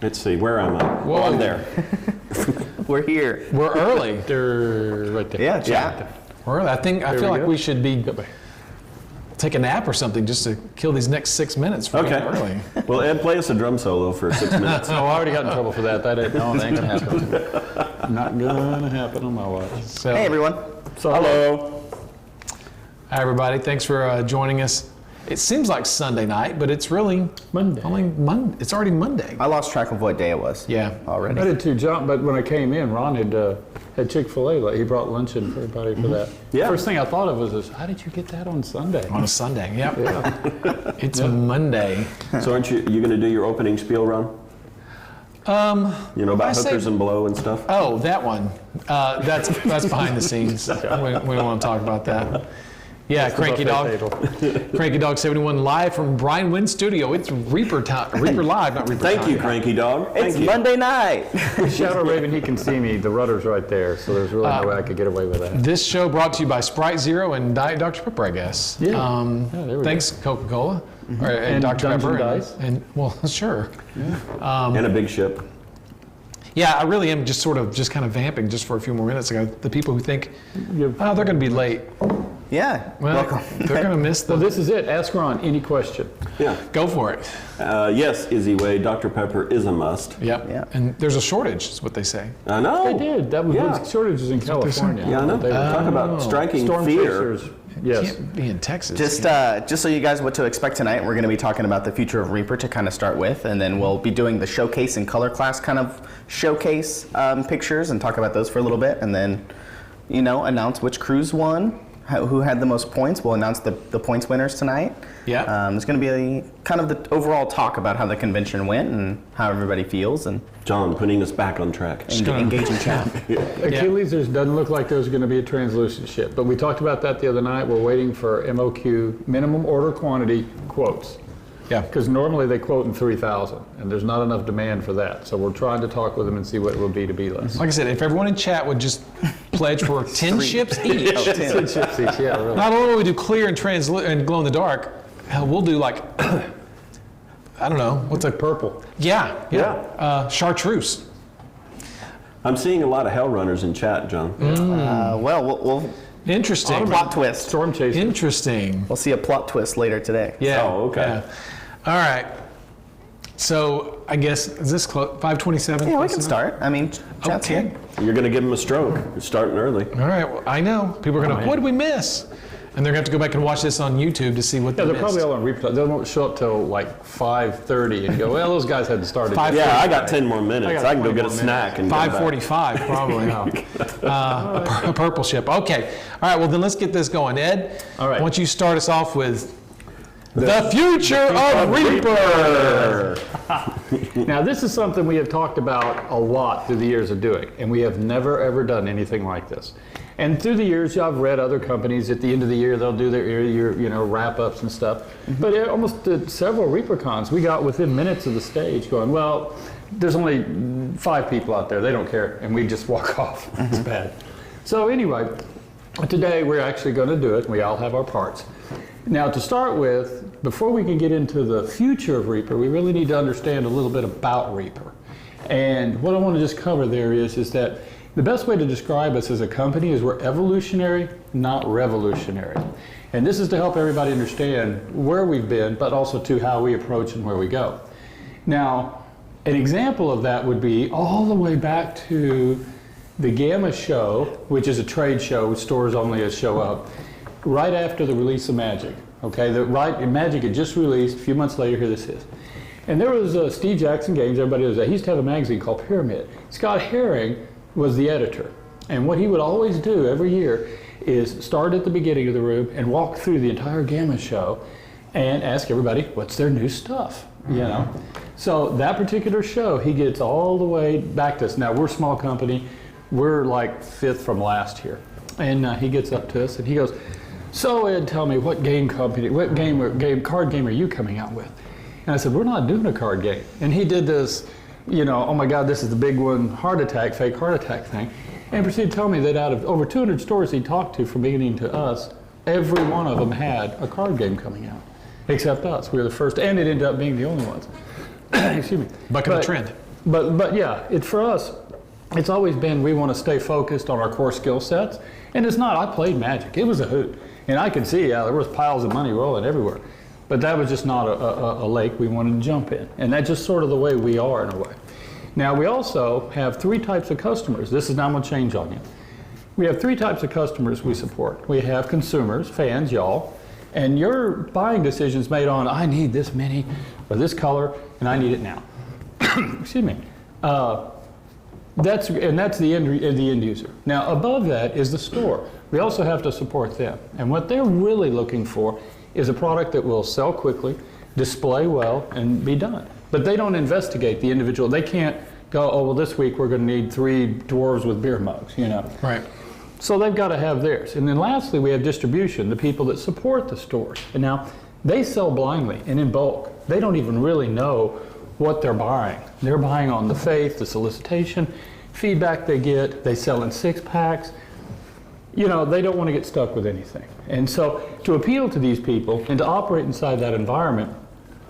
Let's see, where am I? Whoa. I'm there. We're here. We're early. They're right there. Yeah, chat. We're early. I feel like we should be take a nap or something just to kill these next 6 minutes. For Okay. Early. Well, Ed, play us a drum solo for 6 minutes. No, I already got in trouble for that. That ain't gonna happen. Not gonna happen on my watch. So, Hey, everyone. So, Hello. Hi, everybody. Thanks for joining us. It seems like Sunday night, but it's really Monday. only Monday. It's already Monday. I lost track of what day it was. Yeah. Already. I did too, John. But when I came in, Ron had Chick-fil-A. He brought lunch in for everybody for that. Yeah. First thing I thought of was, how did you get that on Sunday? On a Sunday, yep. It's Monday. So aren't you going to do your opening spiel, Ron? You know, about hookers and blow and stuff? Oh, that one. That's behind the scenes. We don't want to talk about that. Yeah, Cranky Dog. Cranky Dog 71 live from Brian Wynn's studio. It's Reaper Live, not Reaper Thank Time. you, Cranky Dog. It's Thank you. Monday night. Shadow Raven, he can see me. The rudder's right there, so there's really no way I could get away with that. This show brought to you by Sprite Zero and Diet Dr. Pepper, I guess. Yeah. There we Thanks, Coca-Cola. And And Dr. Dungeon Pepper. Dice. And well, sure. And a big ship. Yeah, I really am just kind of vamping just for a few more minutes ago. The people who think, You're- oh, they're going to be late. Yeah. Well, Welcome. they're going to miss Well, the... this is it. Ask Ron any question. Yeah. Go for it. Yes, Izzy Way, Dr. Pepper is a must. Yep. Yeah. And there's a shortage, is what they say. I know. They did. That was Yeah. shortages in California. Yeah, I know. They were Talk about striking storm fear. chasers. Yes. Can't be in Texas. Just so you guys what to expect tonight, we're going to be talking about the future of Reaper to kind of start with, and then we'll be doing the showcase and color class kind of showcase pictures and talk about those for a little bit, and then, announce which crews won, who had the most points. We'll announce the points winners tonight. Yeah. There's going to be a kind of the overall talk about how the convention went and how everybody feels, and John, putting us back on track. engaging chat. Achilles, there doesn't look like there's going to be a translucent ship, but we talked about that the other night. We're waiting for MOQ, minimum order quantity, quotes. Yeah. Because normally they quote in 3,000, and there's not enough demand for that. So we're trying to talk with them and see what it will be to be less. Like I said, if everyone in chat would just pledge for 10 ships each. 10 ships each, yeah, really. Not only will we do clear and and glow in the dark, hell, we'll do like, I don't know, what's a Purple. Yeah. Chartreuse. I'm seeing a lot of hell runners in chat, John. We'll Interesting. plot twist. Storm chaser. Interesting. We'll see a plot twist later today. Yeah. Oh, okay. Yeah. All right. So I guess, is this close? 5:27? Yeah, we can start. I mean, chat's Okay. here. You're going to give him a stroke. You're starting early. All right. Well, I know. People are going to, what did we miss? And they're going to have to go back and watch this on YouTube to see what Yeah, they they're missed. probably all on replay. They won't show up till like 5:30 and go, well, those guys hadn't started. Five- yet." Yeah, I got 10 more minutes. I got I can go 20 get a more snack and go back. 5:45 probably. A purple ship. Okay. All right. Well, then let's get this going. Ed, All right. why don't you start us off with the future of Reaper? Now, this is something we have talked about a lot through the years of doing, and we have never, ever done anything like this. And through the years, I've read other companies, at the end of the year, they'll do their year, wrap-ups and stuff. But almost at several ReaperCons, we got within minutes of the stage going, well, there's only 5 people out there. They don't care. And we just walk off. It's bad. So anyway, today we're actually going to do it. We all have our parts. Now, to start with, before we can get into the future of Reaper, we really need to understand a little bit about Reaper. And what I want to just cover there is that the best way to describe us as a company is we're evolutionary, not revolutionary. And this is to help everybody understand where we've been, but also to how we approach and where we go. Now, an example of that would be all the way back to the Gamma show, which is a trade show, stores only show up, right after the release of Magic. Okay, Magic had just released, a few months later, here this is. And there was Steve Jackson Games, everybody knows that. He used to have a magazine called Pyramid. Scott Herring was the editor. And what he would always do every year is start at the beginning of the room and walk through the entire Gamma show and ask everybody, what's their new stuff, So that particular show, he gets all the way back to us. Now, we're a small company. We're like 5th from last here. And he gets up to us and he goes, so Ed, tell me, what card game are you coming out with? And I said, we're not doing a card game. And he did this, oh my God, this is the big one, fake heart attack thing. And proceeded to tell me that out of over 200 stores he talked to from beginning to us, every one of them had a card game coming out, except us. We were the first, and it ended up being the only ones. Excuse me. Bucking the trend. But yeah, for us, it's always been we want to stay focused on our core skill sets. And it's not, I played Magic. It was a hoot. And I could see, there was piles of money rolling everywhere. But that was just not a lake we wanted to jump in. And that's just sort of the way we are in a way. Now, we also have 3 types of customers. This is now going to change on you. We have 3 types of customers we support. We have consumers, fans, y'all, and your buying decisions made on, I need this many or this color, and I need it now. Excuse me. That's the end user. Now, above that is the store. We also have to support them. And what they're really looking for is a product that will sell quickly, display well, and be done. But they don't investigate the individual. They can't go, oh, well, this week we're going to need 3 dwarves with beer mugs, you know. Right. So they've got to have theirs. And then lastly, we have distribution, the people that support the stores. And now, they sell blindly and in bulk. They don't even really know what they're buying. They're buying on the faith, the solicitation, feedback they get. They sell in 6-packs. You know, they don't want to get stuck with anything. And so to appeal to these people and to operate inside that environment,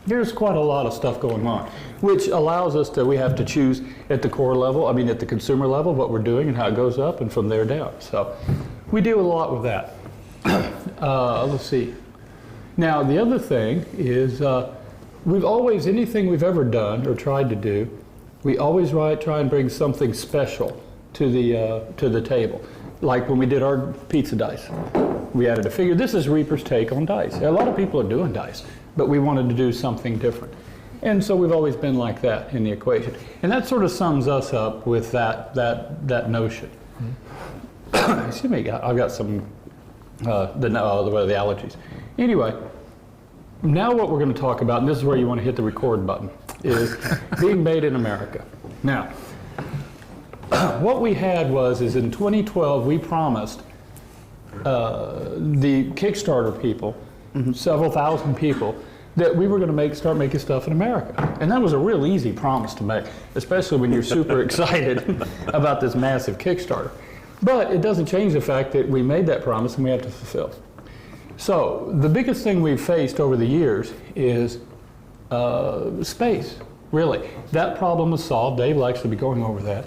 there's quite a lot of stuff going on, which allows us to, we have to choose at the core level, at the consumer level, what we're doing and how it goes up and from there down. So we deal a lot with that. Let's see. Now, the other thing is we've always, anything we've ever done or tried to do, we always try and bring something special to the table. Like when we did our pizza dice, we added a figure. This is Reaper's take on dice. A lot of people are doing dice, but we wanted to do something different. And so we've always been like that in the equation. And that sort of sums us up with that notion. Mm-hmm. Excuse me, I've got some, the allergies. Anyway, now what we're going to talk about, and this is where you want to hit the record button, is being made in America. Now, what we had is in 2012 we promised the Kickstarter people, several thousand people, that we were going to start making stuff in America. And that was a real easy promise to make, especially when you're super excited about this massive Kickstarter. But it doesn't change the fact that we made that promise and we have to fulfill. So the biggest thing we've faced over the years is space, really. That problem was solved. Dave will actually be going over that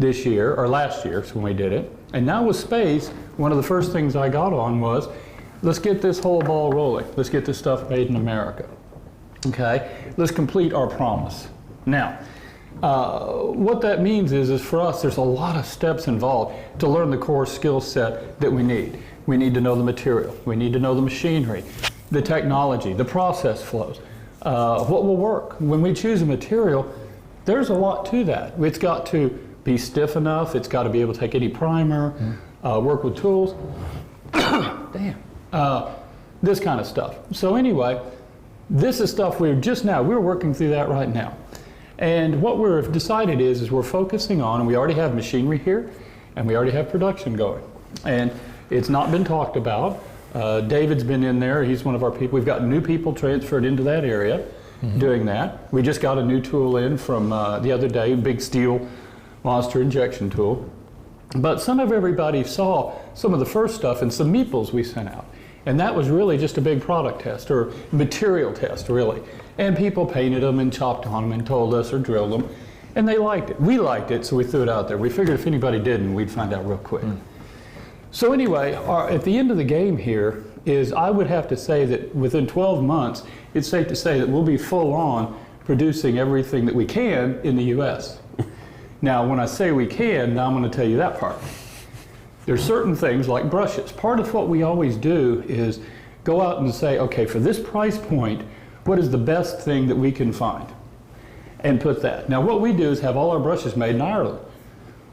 this year, or last year when we did it. And now with space, one of the first things I got on was, let's get this whole ball rolling. Let's get this stuff made in America. Okay? Let's complete our promise. Now, what that means is for us, there's a lot of steps involved to learn the core skill set that we need. We need to know the material. We need to know the machinery, the technology, the process flows, what will work. When we choose a material, there's a lot to that. It's got to be stiff enough. It's got to be able to take any primer, work with tools. Damn. This kind of stuff. So anyway, this is stuff we're working through that right now. And what we've decided is we're focusing on, and we already have machinery here, and we already have production going. And it's not been talked about. David's been in there. He's one of our people. We've got new people transferred into that area doing that. We just got a new tool in from the other day, big steel monster injection tool. But some of everybody saw some of the first stuff and some meeples we sent out. And that was really just a big product test, or material test, really. And people painted them and chopped on them and told us or drilled them. And they liked it. We liked it, so we threw it out there. We figured if anybody didn't, we'd find out real quick. So anyway, at the end of the game here is I would have to say that within 12 months, it's safe to say that we'll be full on producing everything that we can in the US. Now, when I say we can, now I'm going to tell you that part. There's certain things like brushes. Part of what we always do is go out and say, okay, for this price point, what is the best thing that we can find? And put that. Now, what we do is have all our brushes made in Ireland.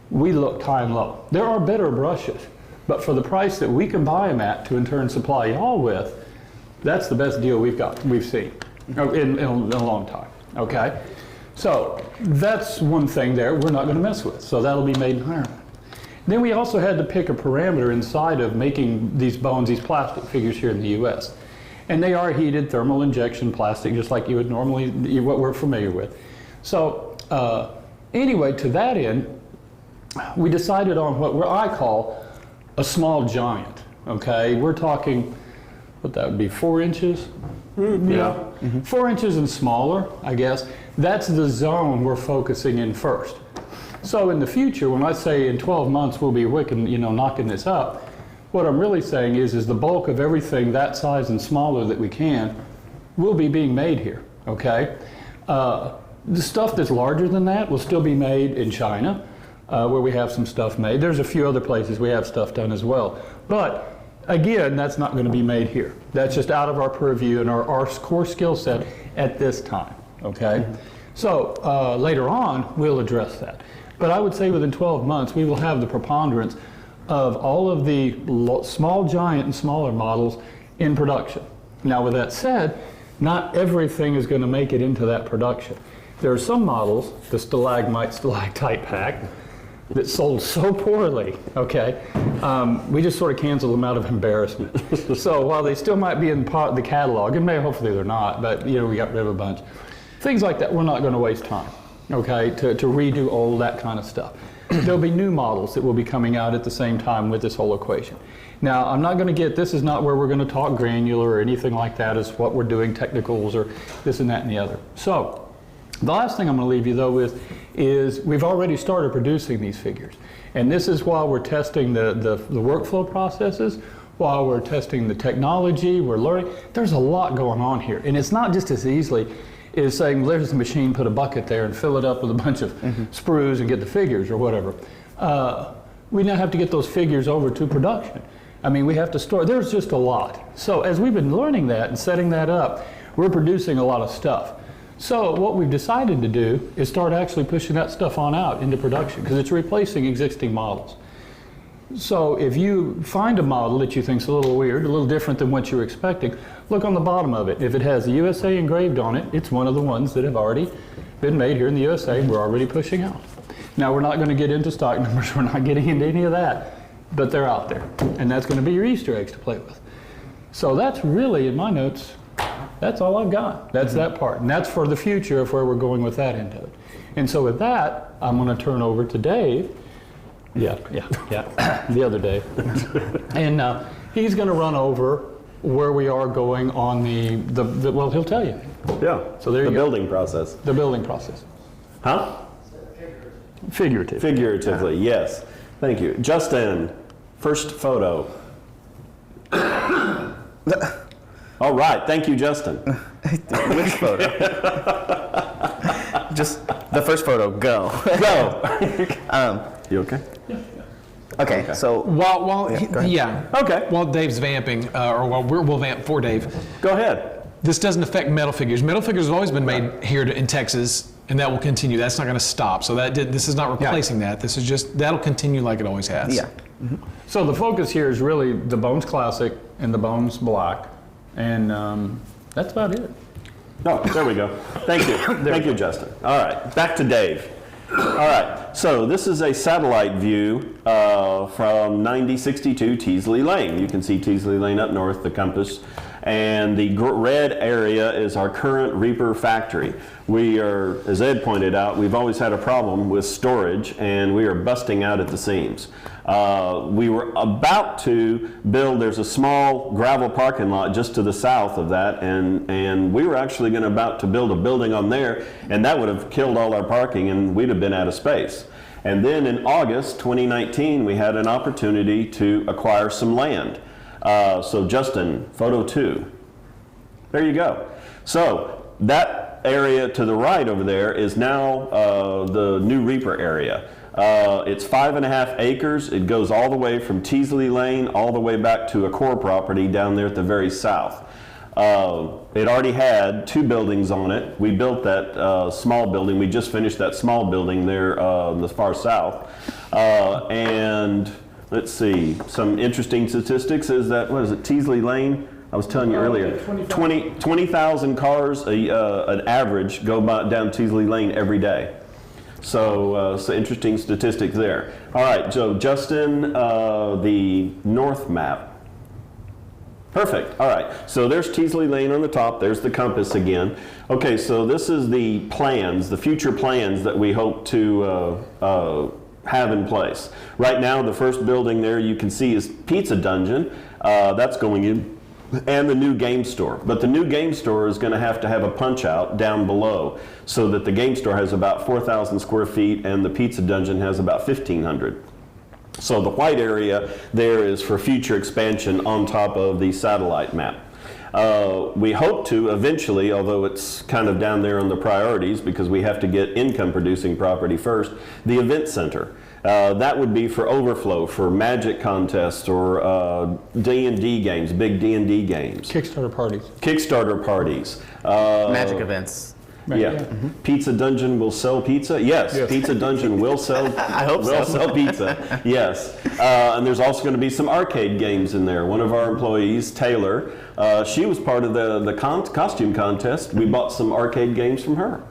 We look high and low. There are better brushes, but for the price that we can buy them at to in turn supply y'all with, that's the best deal we've seen in a long time, okay? So that's one thing there we're not going to mess with. So that'll be made in Ireland. Then we also had to pick a parameter inside of making these bones, these plastic figures here in the US. And they are heated thermal injection plastic, just like you would normally, what we're familiar with. So anyway, to that end, we decided on what I call a small giant, okay? We're talking, what that would be, 4 inches? Yeah. 4 inches and smaller, I guess, that's the zone we're focusing in first. So in the future, when I say in 12 months we'll be knocking this up, what I'm really saying is the bulk of everything that size and smaller that we can will be being made here, okay? The stuff that's larger than that will still be made in China, where we have some stuff made. There's a few other places we have stuff done as well. But again, that's not going to be made here. That's just out of our purview and our core skill set at this time, okay? So later on, we'll address that. But I would say within 12 months, we will have the preponderance of all of the small giant and smaller models in production. Now with that said, not everything is going to make it into that production. There are some models, the stalagmite pack, that sold so poorly, okay, we just sort of canceled them out of embarrassment. So while they still might be in the catalog, and hopefully they're not, but we got rid of a bunch. Things like that, we're not going to waste time, okay, to redo all that kind of stuff. There'll be new models that will be coming out at the same time with this whole equation. Now, I'm not going to this is not where we're going to talk granular or anything like that as what we're doing, technicals or this and that and the other. So, the last thing I'm going to leave you though with is we've already started producing these figures. And this is while we're testing the workflow processes, while we're testing the technology, we're learning. There's a lot going on here. And it's not just as easily as saying, well, there's the machine, put a bucket there and fill it up with a bunch of sprues and get the figures or whatever. We now have to get those figures over to production. I mean, we have to store, there's just a lot. So as we've been learning that and setting that up, we're producing a lot of stuff. So what we've decided to do is start actually pushing that stuff on out into production because it's replacing existing models. So if you find a model that you think is a little weird, a little different than what you were expecting, look on the bottom of it. If it has the USA engraved on it, it's one of the ones that have already been made here in the USA and we're already pushing out. Now we're not going to get into stock numbers, we're not getting into any of that, but they're out there. And that's going to be your Easter eggs to play with. So that's really, in my notes, that's all I've got. That's that part. And that's for the future of where we're going with that into it. And so with that, I'm going to turn over to Dave. Yeah, the other Dave. And he's going to run over where we are going on the well, he'll tell you. Yeah, so there you go. The building process. The building process. Huh? Figuratively. Figuratively, yes. Thank you. Justin, first photo. All right, thank you, Justin. Which photo? Just the first photo, go. Go. You okay? Okay, so While Okay. while Dave's vamping, or while we'll vamp for Dave, Go ahead. this doesn't affect metal figures. Metal figures have always been made here in Texas, and that will continue. That's not going to stop. So this is not replacing that. This is just, that'll continue like it always has. yeah. So the focus here is really the Bones Classic and the Bones Black. And that's about it. Oh, there we go. Thank you. Thank you, Justin. All right, back to Dave. All right, so this is a satellite view from 9062 Teasley Lane. You can see Teasley Lane up north, the compass. And the red area is our current Reaper factory. We are, as Ed pointed out, we've always had a problem with storage, and we are busting out at the seams. We were about to build, there's a small gravel parking lot just to the south of that, and we were actually about to build a building on there, and that would have killed all our parking, and we'd have been out of space. And then in August 2019, we had an opportunity to acquire some land. So Justin, photo 2. There you go. So that area to the right over there is now the new Reaper area. It's 5.5 acres. It goes all the way from Teasley Lane all the way back to a core property down there at the very south. It already had 2 buildings on it. We built that small building. We just finished that small building there in the far south. And let's see, some interesting statistics is that, what is it, Teasley Lane? I was telling you earlier, 20,000 cars an average go down Teasley Lane every day. So, interesting statistics there. All right, so Justin, the north map. Perfect, all right. So there's Teasley Lane on the top, there's the compass again. Okay, so this is the plans, the future plans that we hope to have in place. Right now, the first building there you can see is Pizza Dungeon. That's going in and the new game store. But the new game store is going to have a punch out down below, so that the game store has about 4,000 square feet and the pizza dungeon has about 1,500. So the white area there is for future expansion on top of the satellite map. We hope to eventually, although it's kind of down there on the priorities because we have to get income producing property first, the event center. That would be for overflow, for magic contests or D&D games, big D&D games. Kickstarter parties. Kickstarter parties. Magic events. Yeah. Pizza Dungeon will sell pizza? Yes. Pizza Dungeon will sell I hope so. sell pizza. Yes. And there's also going to be some arcade games in there. One of our employees, Taylor, she was part of the costume contest. We bought some arcade games from her.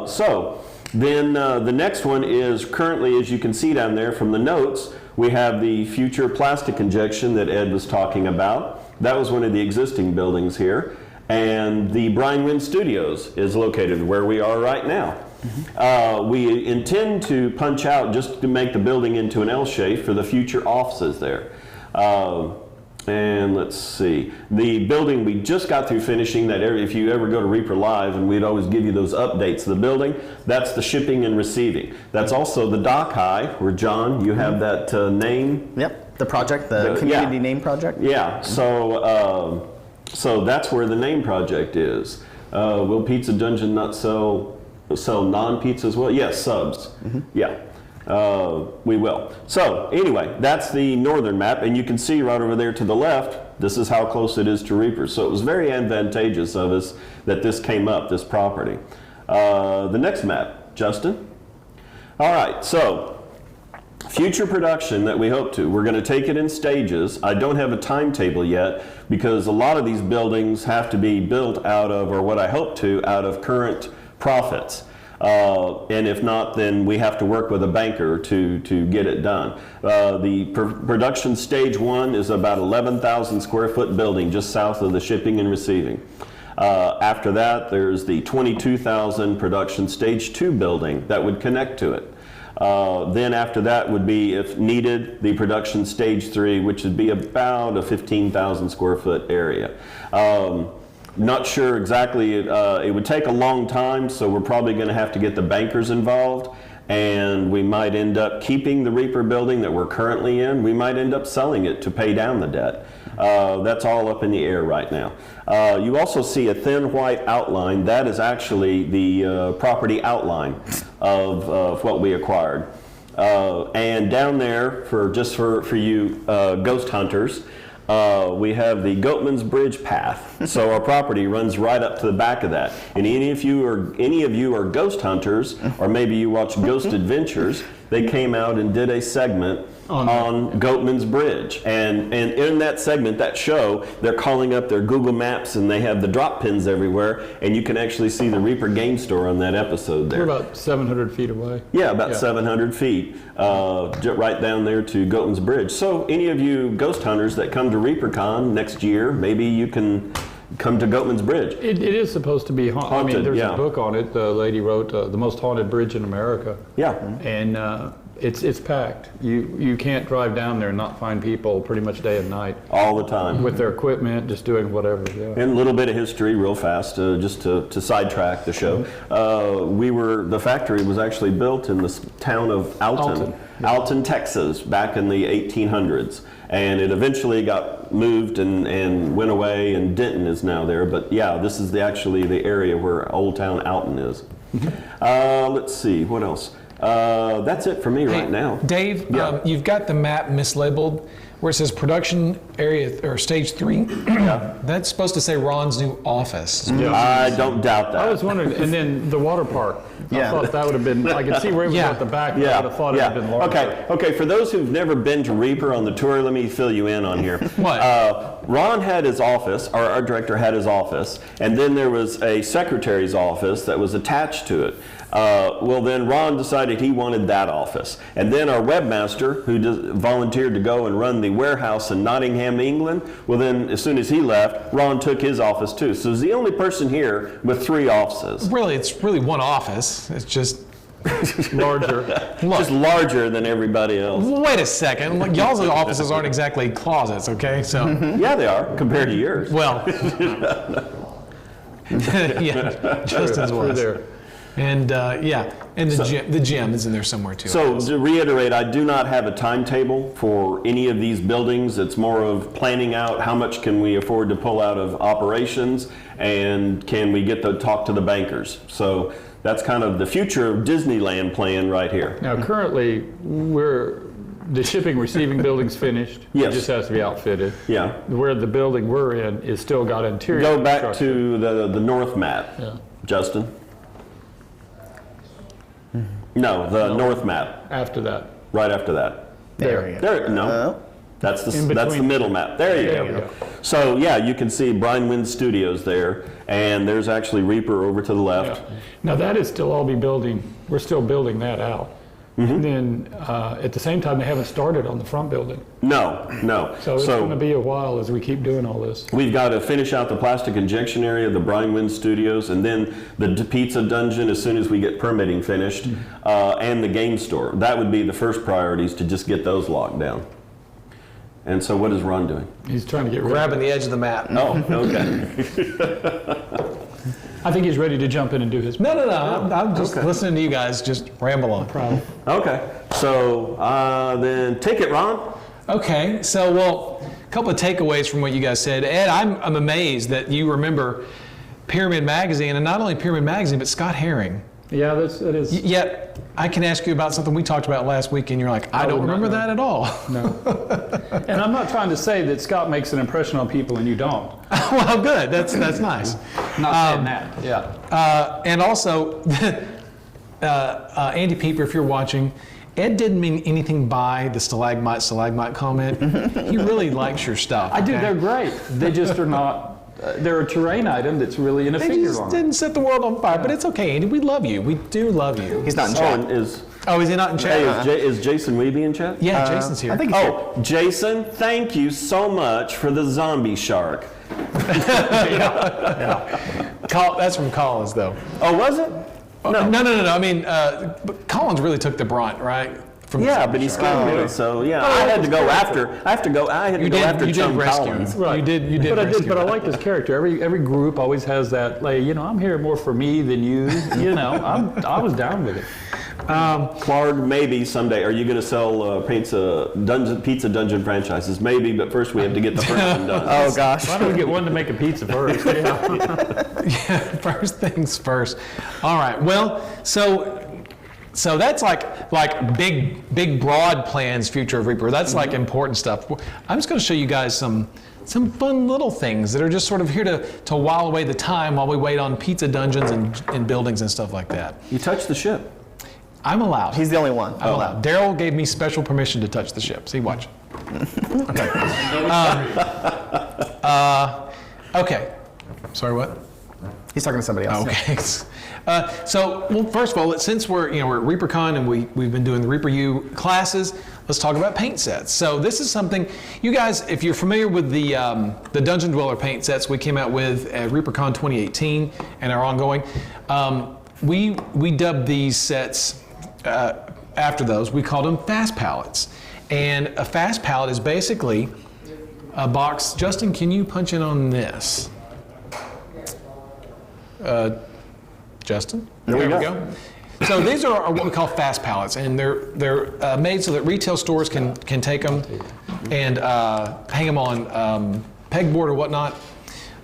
So then the next one is currently, as you can see down there from the notes, we have the future plastic injection that Ed was talking about. That was one of the existing buildings here. And the Brian Wynn Studios is located where we are right now. We intend to punch out just to make the building into an L shape for the future offices there. And let's see, the building we just got through finishing, that area, if you ever go to Reaper Live, and we'd always give you those updates of the building, that's the shipping and receiving. That's also the dock high, where John, you have that name. Yep, the project, the community name project. Yeah, so that's where the name project is. Will Pizza Dungeon not sell non-pizza as well? Yes, subs. Yeah, we will. So anyway, that's the northern map, and you can see right over there to the left, this is how close it is to Reaper. So it was very advantageous of us that this came up, this property. The next map, Justin. All right, so future production that we hope to, we're going to take it in stages. I don't have a timetable yet because a lot of these buildings have to be built out of, or what I hope to, out of current profits. And if not, then we have to work with a banker to get it done. The production stage 1 is about 11,000 square foot building just south of the shipping and receiving. After that, there's the 22,000 production stage 2 building that would connect to it. Then after that would be, if needed, the production stage 3, which would be about a 15,000 square foot area. Not sure exactly, it would take a long time, so we're probably going to have to get the bankers involved, and we might end up keeping the Reaper building that we're currently in. We might end up selling it to pay down the debt. That's all up in the air right now. You also see a thin white outline. That is actually the property outline of what we acquired. And down there, just for you ghost hunters, we have the Goatman's Bridge path. So our property runs right up to the back of that. And any of you are ghost hunters, or maybe you watch Ghost Adventures, they came out and did a segment on Goatman's Bridge. And in that segment, that show, they're calling up their Google Maps and they have the drop pins everywhere, and you can actually see the Reaper game store on that episode there. We're about 700 feet away. Yeah, about 700 feet, right down there to Goatman's Bridge. So any of you ghost hunters that come to ReaperCon next year, maybe you can come to Goatman's Bridge. It is supposed to be haunted. I mean, there's a book on it. The lady wrote The Most Haunted Bridge in America. Yeah. And it's packed. You can't drive down there and not find people pretty much day and night. All the time. With their equipment, just doing whatever. Yeah. And a little bit of history real fast, just to sidetrack the show. The factory was actually built in the town of Alton, Texas, back in the 1800s. And it eventually got moved and went away, and Denton is now there. But yeah, this is actually the area where Old Town Alton is. Let's see, what else? That's it for me right now. Dave, you've got the map mislabeled where it says production area or stage 3. That's supposed to say Ron's new office. I don't doubt that. I was wondering, and then the water park. I thought that would have been, I could see where it was at the back, but I would have thought it would have been larger. Okay, for those who've never been to Reaper on the tour, let me fill you in on here. What? Ron had his office, our art director had his office, and then there was a secretary's office that was attached to it. Well, then Ron decided he wanted that office. And then our webmaster, who volunteered to go and run the warehouse in Nottingham, England, well then, as soon as he left, Ron took his office too. So he's the only person here with 3 offices. Really, it's really one office. It's just Larger. Just larger than everybody else. Wait a second. Look, y'all's offices aren't exactly closets, okay? So, Yeah, they are, compared to yours. well, yeah, Justin's Through was. there. And yeah, and the gym is in there somewhere too. So to reiterate, I do not have a timetable for any of these buildings. It's more of planning out how much can we afford to pull out of operations, and can we get to talk to the bankers. So that's kind of the future of Disneyland plan right here. Now, currently, the shipping receiving building's finished. Yes. It just has to be outfitted. Yeah. Where the building we're in is still got interior Go back construction. to the north map, Yeah. Justin. No, the north map, After that. right after that. There you go. There, no, that's the In that's the between. middle map. There you There we go. go. So yeah, you can see Brian Wynn's Studios there, and there's actually Reaper over to the left. Yeah. Now, that is still all be building, we're still building that out. Mm-hmm. And then, at the same time, they haven't started on the front building. No. So it's going to be a while as we keep doing all this. We've got to finish out the plastic injection area, the Brian Wynn Studios, and then the pizza dungeon as soon as we get permitting finished, and the game store. That would be the first priorities, to just get those locked down. And so what is Ron doing? He's trying to get rid of grabbing the edge of the map. Oh, okay. I think he's ready to jump in and do his. No. I'm just listening to you guys just ramble on. Okay. So then take it, Ron. Okay, so well, a couple of takeaways from what you guys said. Ed, I'm amazed that you remember Pyramid Magazine, and not only Pyramid Magazine, but Scott Herring. Yeah, that is. Yet I can ask you about something we talked about last week, and you're like, I don't would not remember know. that at all. No. And I'm not trying to say that Scott makes an impression on people and you don't. Well, good. That's nice. Not saying that. Yeah. And also, Andy Pieper, if you're watching, Ed didn't mean anything by the stalagmite comment. He really likes your stuff. I do. okay? They're great. They just are not. They're a terrain item that's really in a They figure just on it. didn't set the world on fire, but it's okay, Andy. We love you. We do love you. He's not in Oh, chat. and is Oh, is he not in chat? is Jason Weeby in chat? Yeah, Jason's here. I think he's Oh, Jason, thank you so much for the zombie shark. That's from Collins, though. Oh, was it? No. I mean, but Collins really took the brunt, right? From the Yeah, zombie but he shark. scared me. So yeah, I had to go after. I had to go after You did Chum rescue. Collins. You did. You did. But I did. rescue But I him. like this character. Every group always has that. Like, I'm here more for me than you. I was down with it. Clark, maybe someday. Are you going to sell pizza dungeon franchises? Maybe, but first we have to get the first one done. Oh gosh. Why don't we get one to make a pizza first? Yeah. Yeah, first things first. All right. Well, so that's like big broad plans, future of Reaper. That's like important stuff. I'm just going to show you guys some fun little things that are just sort of here to while away the time while we wait on pizza dungeons and buildings and stuff like that. You touched the ship. I'm allowed. He's the only one. I'm allowed. Daryl gave me special permission to touch the ship. See, watch. Okay. Okay. Sorry, what? He's talking to somebody else. Okay. Well, first of all, since we're at ReaperCon and we've been doing the Reaper U classes, let's talk about paint sets. So this is something you guys, if you're familiar with the Dungeon Dweller paint sets we came out with at ReaperCon 2018 and are ongoing, we dubbed these sets after those. We called them fast palettes, and a fast palette is basically a box. Justin, can you punch in on this? Justin? There we go. So these are what we call fast palettes, and they're made so that retail stores can take them and hang them on pegboard or whatnot.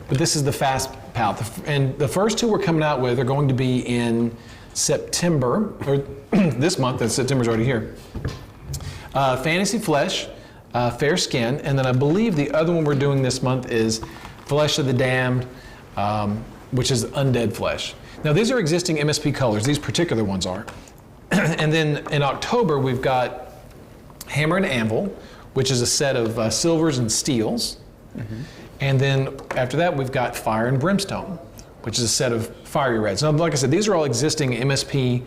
But this is the fast palette, and the first two we're coming out with are going to be in September, or this month, and September's already here. Fantasy Flesh, Fair Skin, and then I believe the other one we're doing this month is Flesh of the Damned, which is Undead Flesh. Now these are existing MSP colors, these particular ones are. And then in October we've got Hammer and Anvil, which is a set of silvers and steels. And then after that we've got Fire and Brimstone, which is a set of fiery reds. Now, like I said, these are all existing MSP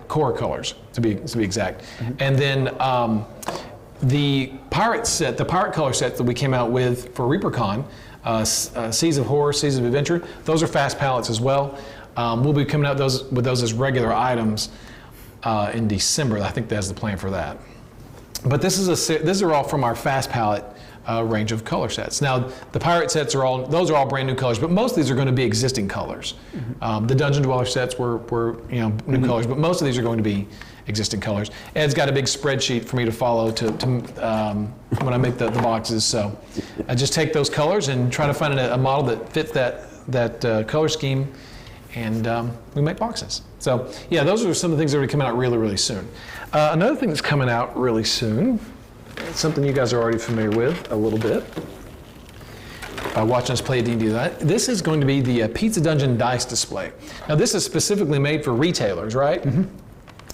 core colors, to be exact. And then the pirate set, the pirate color set that we came out with for ReaperCon, Seas of Horror, Seas of Adventure, those are fast palettes as well. We'll be coming out with those as regular items in December. I think that's the plan for that. But these are all from our Fast Palette range of color sets. Now, the Pirate sets those are all brand new colors, but most of these are going to be existing colors. The Dungeon Dweller sets were new colors, but most of these are going to be existing colors. Ed's got a big spreadsheet for me to follow when I make the boxes. So I just take those colors and try to find a model that fits that color scheme, and we make boxes. So yeah, those are some of the things that are coming out really, really soon. Another thing that's coming out really soon, something you guys are already familiar with a little bit, watching us play D&D. This is going to be the Pizza Dungeon dice display. Now this is specifically made for retailers, right?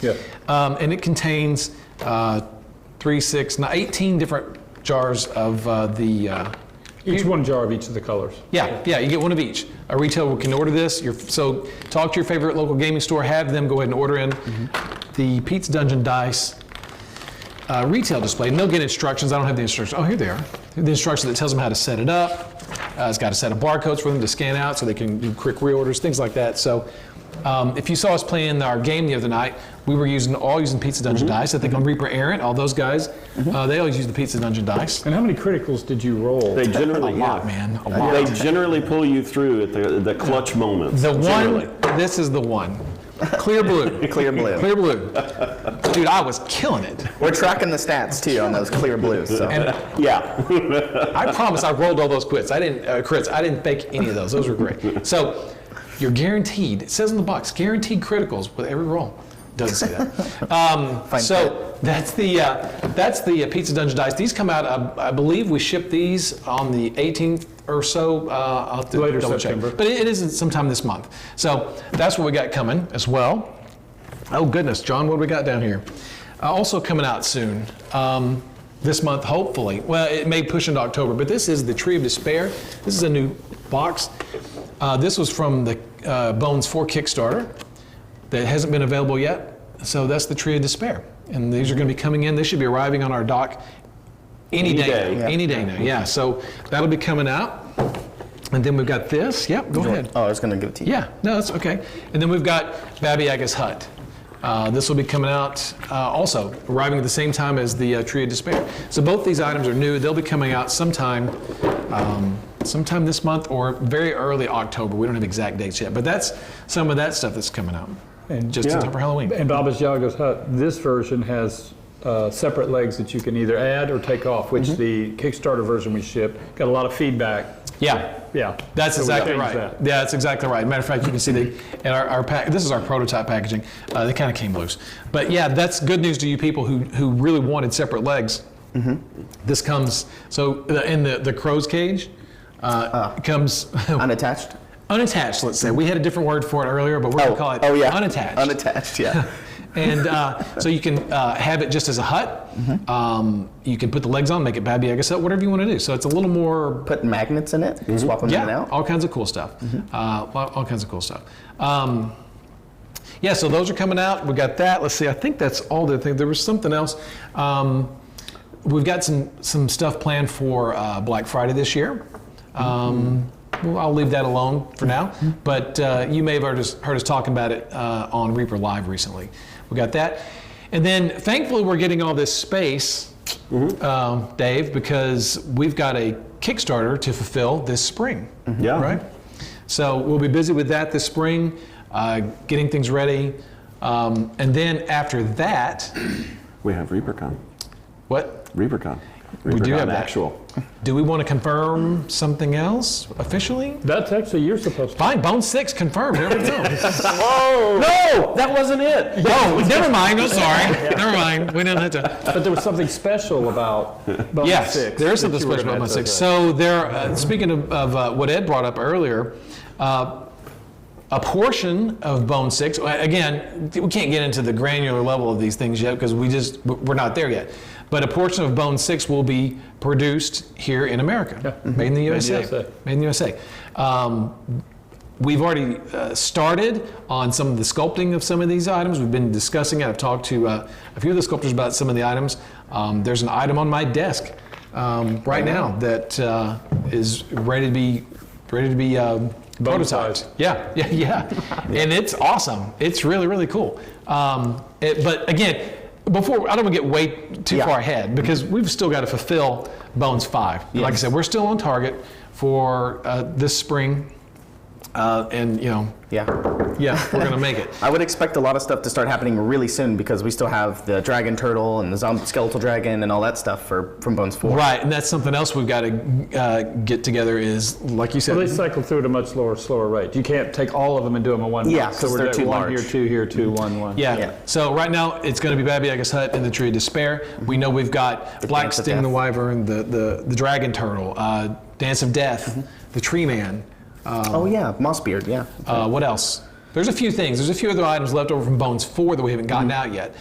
Yeah. And it contains 18 different jars of Each one jar of each of the colors. Yeah, you get one of each. A retailer can order this. So talk to your favorite local gaming store, have them go ahead and order in the Pizza Dungeon dice retail display, and they'll get instructions. I don't have the instructions. Oh, here they are. The instructions that tells them how to set it up. It's got a set of barcodes for them to scan out so they can do quick reorders, things like that. So if you saw us playing our game the other night, we were all using Pizza Dungeon dice. I think on Reaper Errant, all those guys, they always use the Pizza Dungeon dice. And how many criticals did you roll? They generally A lot, man. A lot. They generally pull you through at the clutch moments. This is the one. Clear blue. Clear blue. Clear blue. Dude, I was killing it. We're tracking the stats too on those clear blues. So. Yeah. I promise I rolled all those crits. I didn't fake any of those. Those were great. So you're guaranteed, it says on the box, guaranteed criticals with every roll. Doesn't say that. So that's the Pizza Dungeon dice. These come out, I believe we ship these on the 18th or so. I'll have to Later double September. check. But it is sometime this month. So that's what we got coming as well. Oh goodness, John, what do we got down here? Also coming out soon. This month, hopefully. Well, it may push into October, but this is the Tree of Despair. This is a new box. This was from the Bones 4 Kickstarter that hasn't been available yet. So that's the Tree of Despair. And these are going to be coming in. They should be arriving on our dock any day now. Yeah, so that'll be coming out. And then we've got this. Yep, go ahead. Oh, I was going to give it to you. Yeah, no, that's okay. And then we've got Baba Yaga's Hut. This will be coming out also, arriving at the same time as the Tree of Despair. So both these items are new. They'll be coming out sometime this month or very early October. We don't have exact dates yet, but that's some of that stuff that's coming out. And just in time for Halloween. And Baba Yaga's Hut, this version has separate legs that you can either add or take off, which the Kickstarter version we shipped got a lot of feedback. Yeah, that's So we exactly changed right. that. Yeah, that's exactly right. Matter of fact, you can see in our pack. This is our prototype packaging. They kind of came loose, but yeah, that's good news to you people who really wanted separate legs. This comes in the crow's cage. Comes Unattached? unattached. Let's say we had a different word for it earlier, but we're gonna call it unattached. Unattached, yeah. And so you can have it just as a hut. You can put the legs on, make it Baba Yaga's Hut, whatever you want to do. So it's a little more. Put magnets in it, swap them in and out. All kinds of cool stuff. All kinds of cool stuff. Yeah, so those are coming out. We got that. Let's see. I think that's all the things. There was something else. We've got some stuff planned for Black Friday this year. Well, I'll leave that alone for now. But you may have heard us talking about it on Reaper Live recently. We got that. And then thankfully we're getting all this space, Dave, because we've got a Kickstarter to fulfill this spring. Yeah. Right? So we'll be busy with that this spring, getting things ready. And then after that. We have ReaperCon. What? ReaperCon. We do have that. actual. Do we want to confirm something else officially? That's actually, you're supposed to. Fine, Bone 6 confirmed. There we go. Whoa! No, that wasn't it. Oh, never mind. I'm sorry. Never mind. We don't have to. But there was something special about Bone Yes, 6. there is that something you were special gonna about have Bone 6. to say. So there, speaking of what Ed brought up earlier, a portion of Bone 6, again, we can't get into the granular level of these things yet because we're not there yet. But a portion of Bone 6 will be produced here in America, made in the USA. Made in the USA. We've already started on some of the sculpting of some of these items. We've been discussing it. I've talked to a few of the sculptors about some of the items. There's an item on my desk right now that is ready to be prototypes. Yeah. And it's awesome. It's really, really cool. But again, before, I don't want to get way too far ahead because we've still got to fulfill Bones 5. Yes. Like I said, we're still on target for this spring. And Yeah. we're going to make it. I would expect a lot of stuff to start happening really soon because we still have the dragon turtle and the skeletal dragon and all that stuff from Bones 4. Right, and that's something else we've got to get together is, like you said. Well, they cycle through at a much slower rate. You can't take all of them and do them in one. Yeah, so because we're they're doing too one large. here, two here, two, one. Yeah. So right now it's going to be Baba Yaga's hut and the Tree of Despair. We know we've got Black Dance of Sting the Death. Wyvern, the Dragon Turtle, Dance of Death, the Tree Man. Oh yeah, Mossbeard. Yeah. What else? There's a few things. There's a few other items left over from Bones 4 that we haven't gotten out yet.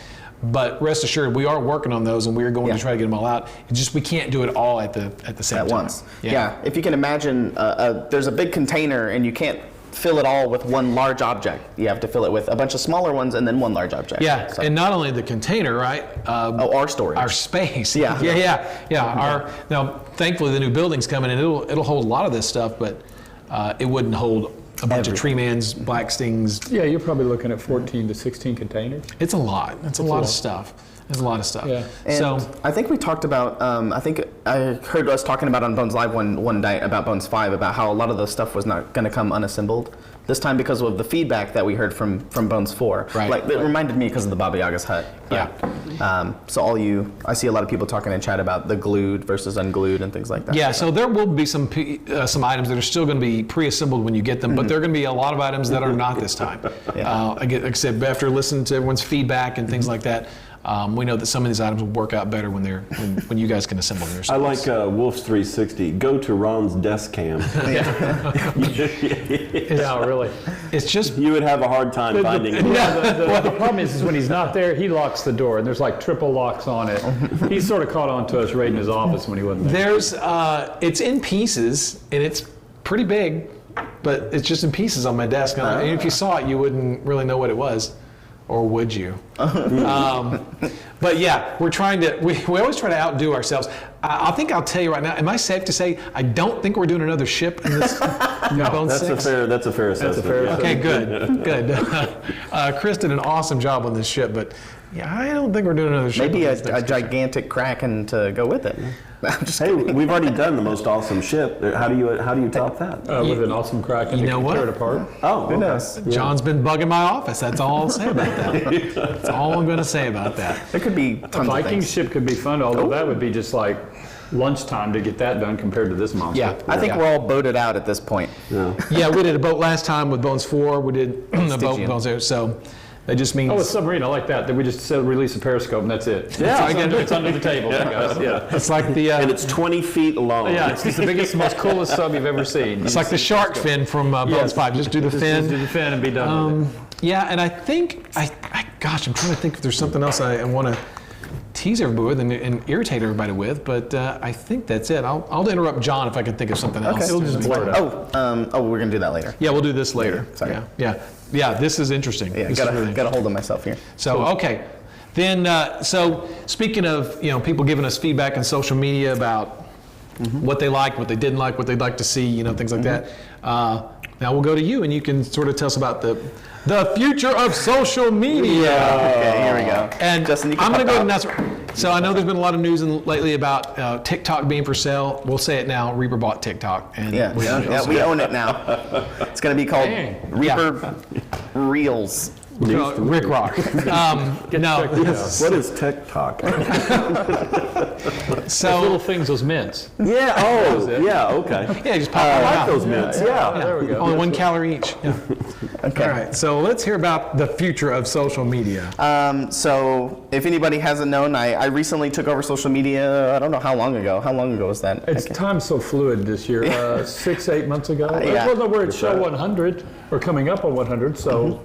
But rest assured, we are working on those, and we are going to try to get them all out. It's just we can't do it all at the same At time. once. Yeah. If you can imagine, there's a big container and you can't fill it all with one large object. You have to fill it with a bunch of smaller ones and then one large object. Yeah, So- and not only the container, right? our storage. Our space. Yeah. Yeah. Now, thankfully, the new building's coming, and it'll hold a lot of this stuff, but it wouldn't hold a bunch of Tree Mans, Black Stings. Yeah, you're probably looking at 14 to 16 containers. It's a lot. It's a lot of stuff. It's a lot of stuff. Yeah. And So I think we talked about, I think I heard us talking about on Bones Live one night about Bones 5, about how a lot of the stuff was not going to come unassembled this time because of the feedback that we heard from Bones 4. Right. Like, it reminded me because of the Baba Yaga's hut. Yeah. So I see a lot of people talking in chat about the glued versus unglued and things like that. yeah, so there will be some items that are still going to be pre-assembled when you get them, but there are going to be a lot of items that are not this time. Like I said, after listening to everyone's feedback and things like that, we know that some of these items will work out better when you guys can assemble them I yourselves. like Wolf's 360. Go to Ron's desk cam. Yeah, really. It's just You would have a hard time finding it. The problem is when he's not there, he locks the door, and there's like triple locks on it. He sort of caught on to us right in his office when he wasn't there. there's it's in pieces and it's pretty big, but it's just in pieces on my desk. And if you saw it, you wouldn't really know what it was. Or would you? But yeah, we're trying to. We always try to outdo ourselves. I think I'll tell you right now. Am I safe to say I don't think we're doing another ship in this? Bones That's 6? a fair assessment. yeah. Okay, good. Chris did an awesome job on this ship, but yeah, I don't think we're doing another ship. Maybe on a this next gigantic Kraken to go with it. I'm just Hey, we've already done the most awesome ship. How do you top that? With an awesome Kraken you to know what? tear it apart. Oh, okay. knows? John's been bugging my office. That's all I'll say about that. That's all I'm going to say about that. There could be tons of Viking things. ship could be fun, although that would be just like lunchtime to get that done compared to this monster. Yeah, I think we're all boated out at this point. Yeah, we did a boat last time with Bones 4. We did a boat Stygian. with Bones 8. So that just means. Oh, a submarine. I like that. That we just release a periscope and that's it. Yeah. It's under the table, guys. Yeah. It's like the. And it's 20 feet long. Yeah, it's the biggest, most coolest sub you've ever seen. it's like the shark fin from Bones 5. Just do the Just fin. do the fin and be done with it. Yeah, and I think gosh, I'm trying to think if there's something else I want to tease everybody with and irritate everybody with, but I think that's it. I'll interrupt John if I can think of something else. Okay. It'll just blur it out. We're gonna do that later. Yeah, we'll do this later. Sorry. Yeah. This is interesting. Yeah, This is really gotta hold of myself here. So okay, then so speaking of people giving us feedback on social media about what they liked, what they didn't like, what they'd like to see, things like that. Now we'll go to you, and you can sort of tell us about the future of social media. Okay, here we go. And Justin, you can I'm going to pop go out. ahead and announce. So I know there's been a lot of news lately about TikTok being for sale. We'll say it now. Reaper bought TikTok, and Yeah, we own it now. It's gonna be called Dang. Reaper Reels. Rick Rock. No. What is TikTok? So Little things, those mints. Yeah. Oh, yeah. Okay. yeah, just pop I it like out. those mints. Yeah. There we go. Only 1 calorie each. Yeah. Okay. All right. So let's hear about the future of social media. So if anybody hasn't known, I recently took over social media. I don't know how long ago. How long ago was that? It's time's so fluid this year. 6-8 months ago. Yeah. Well, no, we're at show 100. We're coming up on 100, so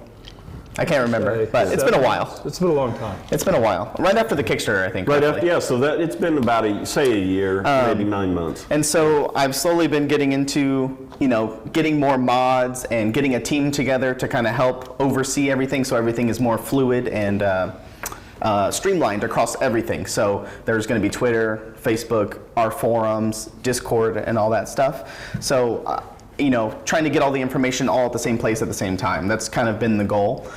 I can't remember, but it's been a while. It's been a long time. It's been a while. Right after the Kickstarter, I think. Right roughly. after, yeah. So that it's been about a year, maybe 9 months. And so I've slowly been getting into, getting more mods and getting a team together to kind of help oversee everything so everything is more fluid and streamlined across everything. So there's going to be Twitter, Facebook, our forums, Discord, and all that stuff. So trying to get all the information all at the same place at the same time. That's kind of been the goal.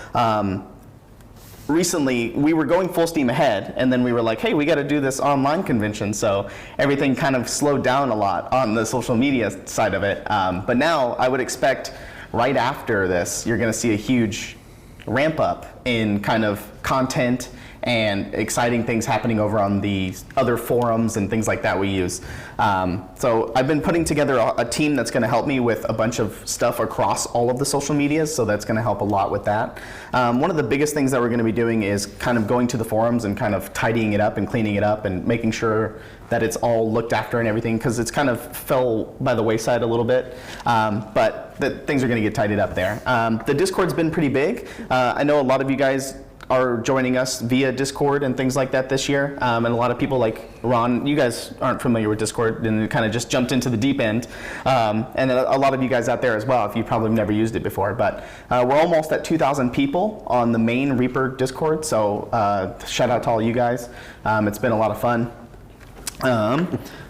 Recently, we were going full steam ahead, and then we were like, hey, we got to do this online convention, so everything kind of slowed down a lot on the social media side of it. But now, I would expect right after this, you're going to see a huge ramp up in kind of content and exciting things happening over on the other forums and things like that we use. So I've been putting together a team that's going to help me with a bunch of stuff across all of the social medias, so that's going to help a lot with that. One of the biggest things that we're going to be doing is kind of going to the forums and kind of tidying it up and cleaning it up and making sure that it's all looked after and everything, because it's kind of fell by the wayside a little bit, but things are going to get tidied up there. The Discord's been pretty big. I know a lot of you guys are joining us via Discord and things like that this year, and a lot of people like Ron, you guys aren't familiar with Discord and kind of just jumped into the deep end, and a lot of you guys out there as well if you probably never used it before, but we're almost at 2,000 people on the main Reaper Discord, so shout out to all you guys. It's been a lot of fun.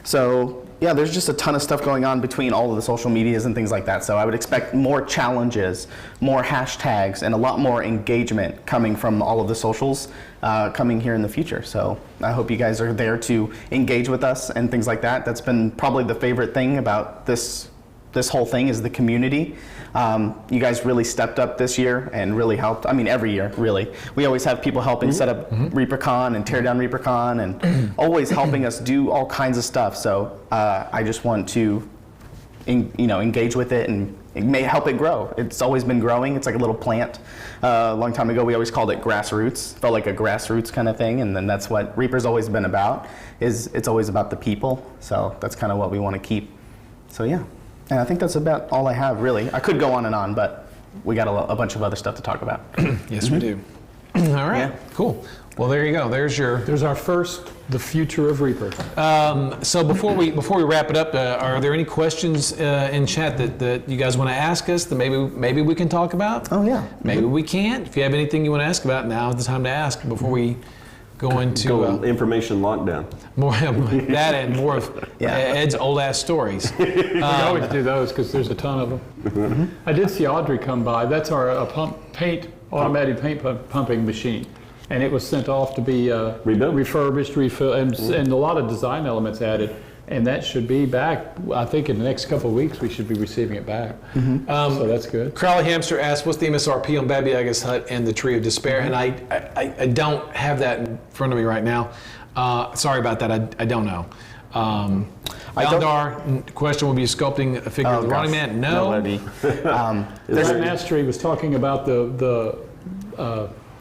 So yeah, there's just a ton of stuff going on between all of the social medias and things like that. So I would expect more challenges, more hashtags, and a lot more engagement coming from all of the socials coming here in the future. So I hope you guys are there to engage with us and things like that. That's been probably the favorite thing about this whole thing is the community. You guys really stepped up this year and really helped. I mean, every year, really. We always have people helping set up ReaperCon and tear down ReaperCon and always helping us do all kinds of stuff. So I just want to, engage with it and help it grow. It's always been growing. It's like a little plant. A long time ago, we always called it grassroots. Felt like a grassroots kind of thing, and then that's what Reaper's always been about. It's always about the people. So that's kind of what we want to keep. So yeah. And I think that's about all I have, really. I could go on, but we got a bunch of other stuff to talk about. Yes, we do. All right, Yeah. Cool. Well, there you go. There's our first, the future of Reaper. So before we wrap it up, are there any questions in chat that you guys want to ask us that maybe we can talk about? Oh yeah. Maybe we can't. If you have anything you want to ask about, now is the time to ask before we go into information lockdown. more that and more of Ed's old ass stories. We always do those because there's a ton of them. I did see Audrey come by. That's our automatic paint pumping machine, and it was sent off to be rebuilt, refurbished, refilled, and a lot of design elements added. And that should be back. I think in the next couple of weeks we should be receiving it back. So that's good. Crowley Hamster asked, "What's the MSRP on Baba Yaga's hut and the Tree of Despair?" And I don't have that in front of me right now. Sorry about that. I don't know. Valdar, question will be sculpting a figure of the Running Man. No. Mastery was talking about the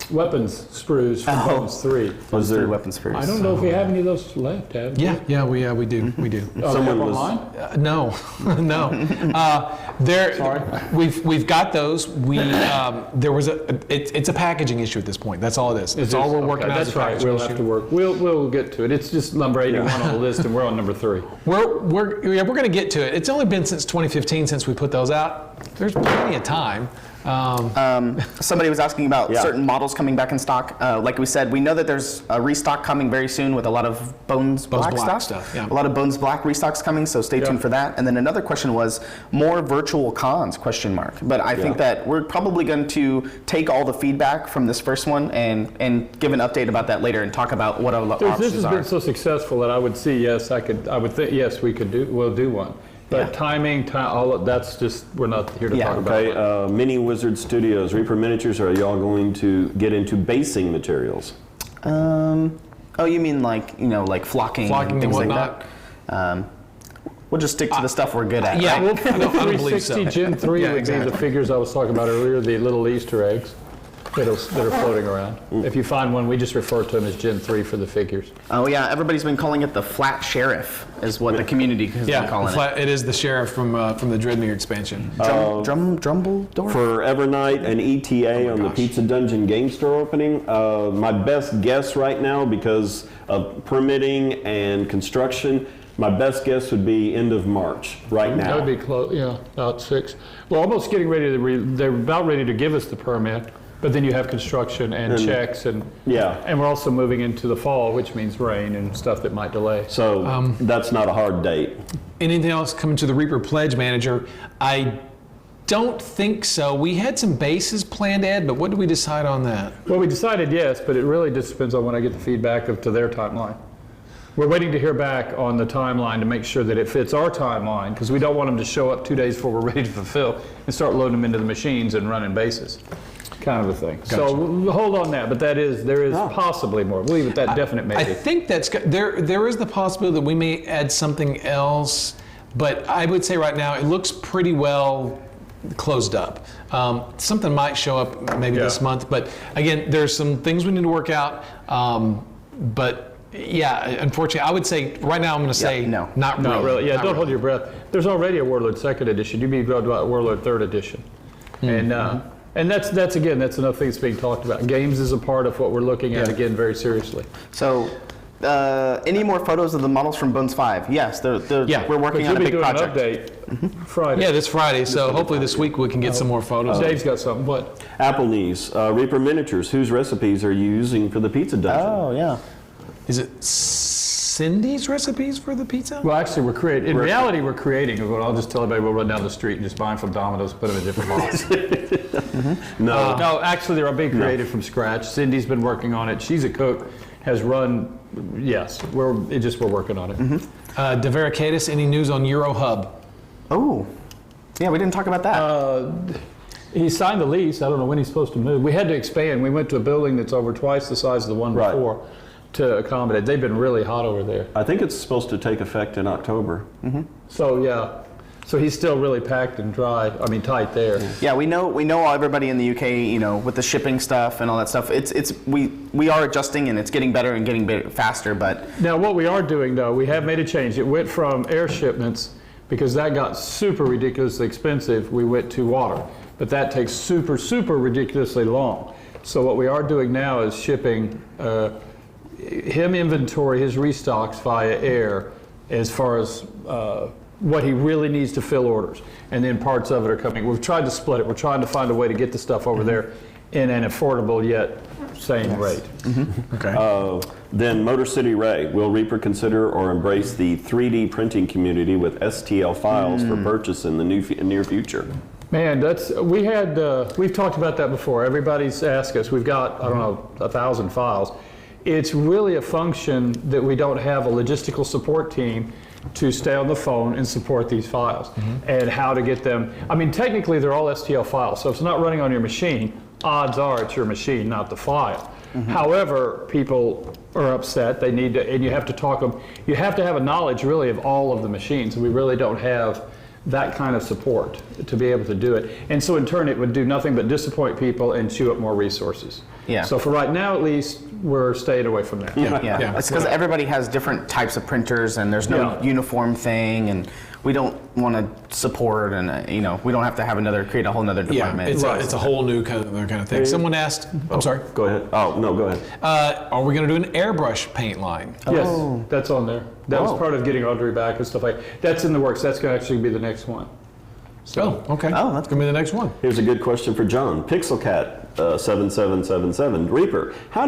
weapons sprues from Weapons 3. Those are weapons sprues. I don't know if we have any of those left, have we? Yeah, we do. Someone was online? No. Sorry. We've got those. There was it's a packaging issue at this point. That's all it is. It's all we're working on. That's right. We'll have to work. We'll get to it. It's just number 81 on the list, and we're on number 3. We're going to get to it. It's only been since 2015 since we put those out. There's plenty of time. Somebody was asking about certain models coming back in stock. Like we said, we know that there's a restock coming very soon with a lot of Bones Black stuff. Yeah. A lot of Bones Black restocks coming, so stay tuned for that. And then another question was more virtual cons, ? But I think that we're probably going to take all the feedback from this first one and give an update about that later and talk about what our options are. This has been so successful that I would see, we'll do one. But timing, all of that's just, we're not here to talk about it. Okay, Mini Wizard Studios, Reaper Miniatures, are y'all going to get into basing materials? Oh, you mean like flocking and things like that? We'll just stick to the stuff we're good at. Yeah, right? I don't believe so. 360 Gen 3 would be the figures I was talking about earlier, the little Easter eggs that are floating around. If you find one, we just refer to them as Gen 3 for the figures. Oh yeah, everybody's been calling it the Flat Sheriff, is what the community has been calling it. It is the sheriff from the Dreadmere expansion. Drumbledore? For Evernight and ETA on the Pizza Dungeon game store opening, my best guess right now, because of permitting and construction, my best guess would be end of March right now. That would be close, about 6. We're almost getting ready they're about ready to give us the permit. But then you have construction and checks, and we're also moving into the fall, which means rain and stuff that might delay. So that's not a hard date. Anything else coming to the Reaper Pledge Manager? I don't think so. We had some bases planned, Ed, but what did we decide on that? Well, we decided yes, but it really just depends on when I get the feedback to their timeline. We're waiting to hear back on the timeline to make sure that it fits our timeline, because we don't want them to show up 2 days before we're ready to fulfill and start loading them into the machines and running bases. Kind of a thing. Gotcha. So we'll hold on that, but there is possibly more. We'll leave it that definite maybe. I think there is the possibility that we may add something else, but I would say right now it looks pretty well closed up. Something might show up maybe this month, but again, there's some things we need to work out. But yeah, unfortunately, I would say right now I'm going to say no. Not really. Yeah, Not don't hold really. your breath. There's already a Warlord 2nd edition. You need to go about Warlord 3rd edition. And that's another thing that's being talked about. Games is a part of what we're looking at again very seriously. So, any more photos of the models from Bones 5? Yes, we're working on a big project. We'll be doing an update Friday. Yeah, this Friday. So hopefully this week we can get some more photos. Dave's got something. What? Apple Knees, Reaper Miniatures. Whose recipes are you using for the pizza dungeon? Oh, yeah. Is it Cindy's recipes for the pizza? Well, actually, we're creating. In reality, we're creating. I'll just tell everybody we'll run down the street and just buy them from Domino's, put them in different bottles. No, actually, they're being created from scratch. Cindy's been working on it. She's a cook. Has run. Yes, we're working on it. DeVericatus, any news on EuroHub? Oh, yeah, we didn't talk about that. He signed the lease. I don't know when he's supposed to move. We had to expand. We went to a building that's over twice the size of the one before to accommodate. They've been really hot over there. I think it's supposed to take effect in October. So yeah, so he's still really packed and dry. I mean, tight there. Yeah, we know everybody in the UK, with the shipping stuff and all that stuff. We are adjusting, and it's getting better and getting faster. But now what we are doing though, we have made a change. It went from air shipments because that got super ridiculously expensive. We went to water, but that takes super ridiculously long. So what we are doing now is shipping him inventory, his restocks via air, as far as what he really needs to fill orders, and then parts of it are coming. We've tried to split it. We're trying to find a way to get the stuff over there in an affordable yet same rate. Okay. Then Motor City Ray, will Reaper consider or embrace the 3D printing community with STL files for purchase in the near future? Man, we've talked about that before. Everybody's asked us. We've got, I don't know, 1,000 files. It's really a function that we don't have a logistical support team to stay on the phone and support these files and how to get them. I mean, technically they're all STL files, so if it's not running on your machine, odds are it's your machine, not the file. However, people are upset. They need to, and you have to talk them. You have to have a knowledge really of all of the machines, and we really don't have that kind of support to be able to do it. And so in turn, it would do nothing but disappoint people and chew up more resources. Yeah. So for right now, at least, we're staying away from that. Yeah. It's because everybody has different types of printers, and there's no uniform thing, and we don't want to support, and we don't have to create a whole nother department. It's a whole new kind of thing. Someone asked, I'm sorry. Go ahead. Oh, no, go ahead. Are we going to do an airbrush paint line? Yes, that's on there. That was part of getting Audrey back and stuff like that. That's in the works. That's going to actually be the next one. So, okay. Oh, that's going to be the next one. Here's a good question for John. PixelCat 7777. Reaper, how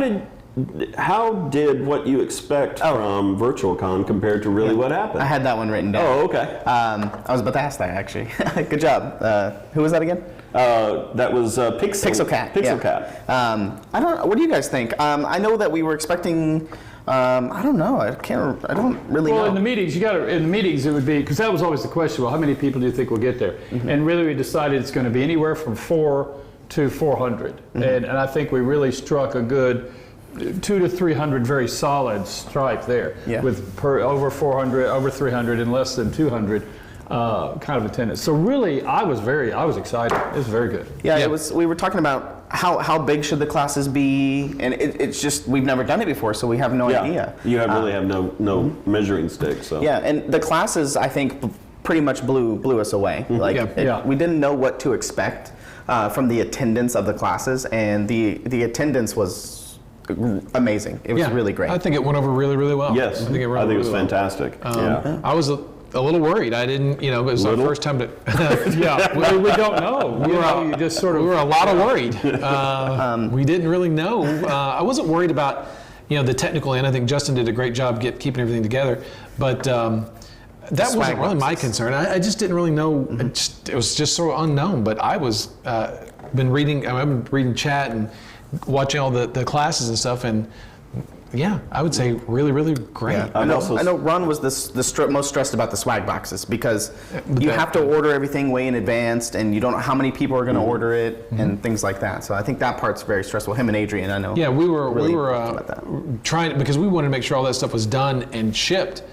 did what you expect from VirtualCon compared to really what happened? I had that one written down. Oh, okay. I was about to ask that, actually. Good job. Who was that again? That was PixelCat. PixelCat. Yeah. I don't. What do you guys think? I know that we were expecting. I don't know. I don't really know. Well, in the meetings, it would be, because that was always the question. Well, how many people do you think will get there? And really, we decided it's going to be anywhere from 4 to 400. And I think we really struck a good 200 to 300 very solid strike there, with over 400, over 300, and less than 200 kind of attendance. So really, I was excited. It was very good. Yeah, it was. We were talking about how big should the classes be, and it's just we've never done it before, so we have no idea. You really have no measuring stick. So yeah, and the classes I think pretty much blew us away. We didn't know what to expect from the attendance of the classes, and the attendance was amazing. It was really great. I think it went over really, really well. Yes, I think it was fantastic. I was a little worried. I didn't, it was our first time to. We don't know. We were a lot of worried. We didn't really know. I wasn't worried about, the technical end. I think Justin did a great job keeping everything together. But That wasn't really my boxes. concern. I just didn't really know. It was just sort of unknown. But I was I've been reading chat and watching all the classes and stuff, and yeah, I would say really, really great. Yeah. I know Ron was most stressed about the swag boxes because you have to order everything way in advance, and you don't know how many people are going to order it and things like that. So I think that part's very stressful. Him and Adrian, I know. Yeah, we were about that. trying, because we wanted to make sure all that stuff was done and shipped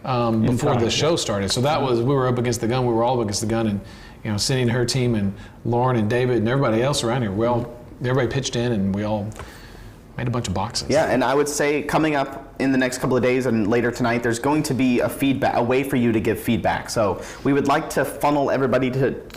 before the show started. So that was, we were up against the gun. We were all up against the gun, and Cindy and her team and Lauren and David and everybody else around here. Everybody pitched in, and we all made a bunch of boxes. Yeah, and I would say coming up in the next couple of days and later tonight, there's going to be a way for you to give feedback. So we would like to funnel everybody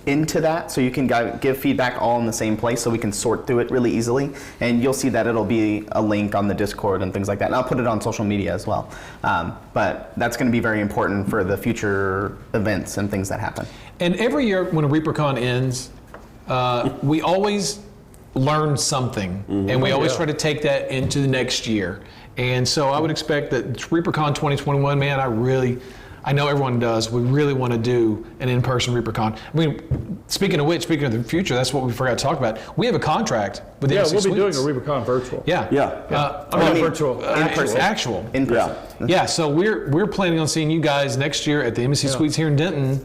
into that, so you can give feedback all in the same place, so we can sort through it really easily. And you'll see that it'll be a link on the Discord and things like that. And I'll put it on social media as well. But that's going to be very important for the future events and things that happen. And every year when a ReaperCon ends, we always learn something, and we always try to take that into the next year. And so I would expect that ReaperCon 2021, man, I know everyone does. We really want to do an in-person ReaperCon. I mean, speaking of the future, that's what we forgot to talk about. We have a contract with the Yeah, MC we'll be doing Suites. a ReaperCon virtual. Yeah. Virtual. Actual. In person. Yeah, so we're planning on seeing you guys next year at the MC Suites here in Denton,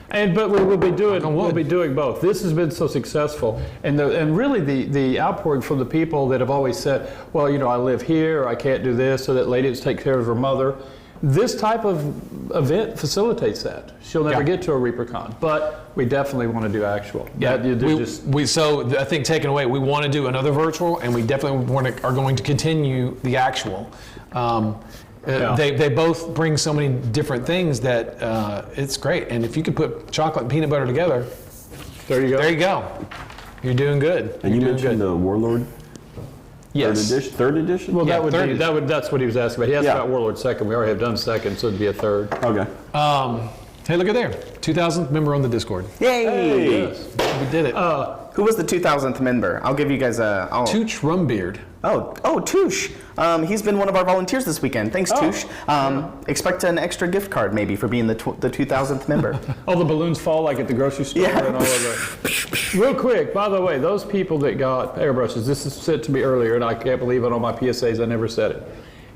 But we'll be doing both. This has been so successful, and really the outpouring from the people that have always said, well, I live here, or I can't do this, so that lady has to take care of her mother. This type of event facilitates that. She'll never get to a ReaperCon, but we definitely want to do actual. Yeah, so I think taken away, we want to do another virtual, and we definitely are going to continue the actual. They both bring so many different things that it's great. And if you could put chocolate and peanut butter together, there you go. There you go. You're doing good. And you mentioned the Warlord third edition? Well, Yeah, that's what he was asking about. He asked about Warlord second. We already have done second, so it'd be a third. Okay. Hey, look at there. 2000th member on the Discord. Yay! Hey. Yes. We did it. Who was the 2000th member? I'll give you guys a... Tooch Rumbeard. Oh, Touche. He's been one of our volunteers this weekend. Thanks, Touche. Expect an extra gift card maybe for being the 2000th member. All the balloons fall like at the grocery store and all of that. Real quick, by the way, those people that got airbrushes, this is said to me earlier, and I can't believe it on my PSAs, I never said it.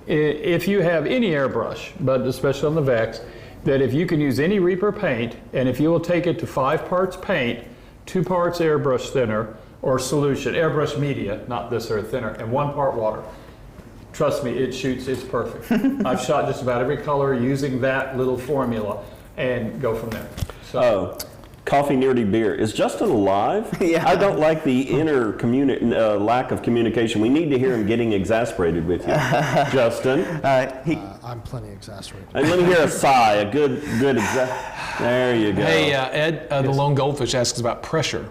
If you have any airbrush, but especially on the Vex, that if you can use any Reaper paint, and if you will take it to 5 parts paint, 2 parts airbrush thinner, or solution, airbrush media, not this or thinner, and 1 part water. Trust me, it shoots, it's perfect. I've shot just about every color using that little formula and go from there. So, Coffee Nerdy Beer. Is Justin alive? Yeah. I don't like the inner lack of communication. We need to hear him getting exasperated with you. Justin. I'm plenty exasperated. And let me hear a sigh, a good there you go. Hey, Ed, the Lone Goldfish asks about pressure.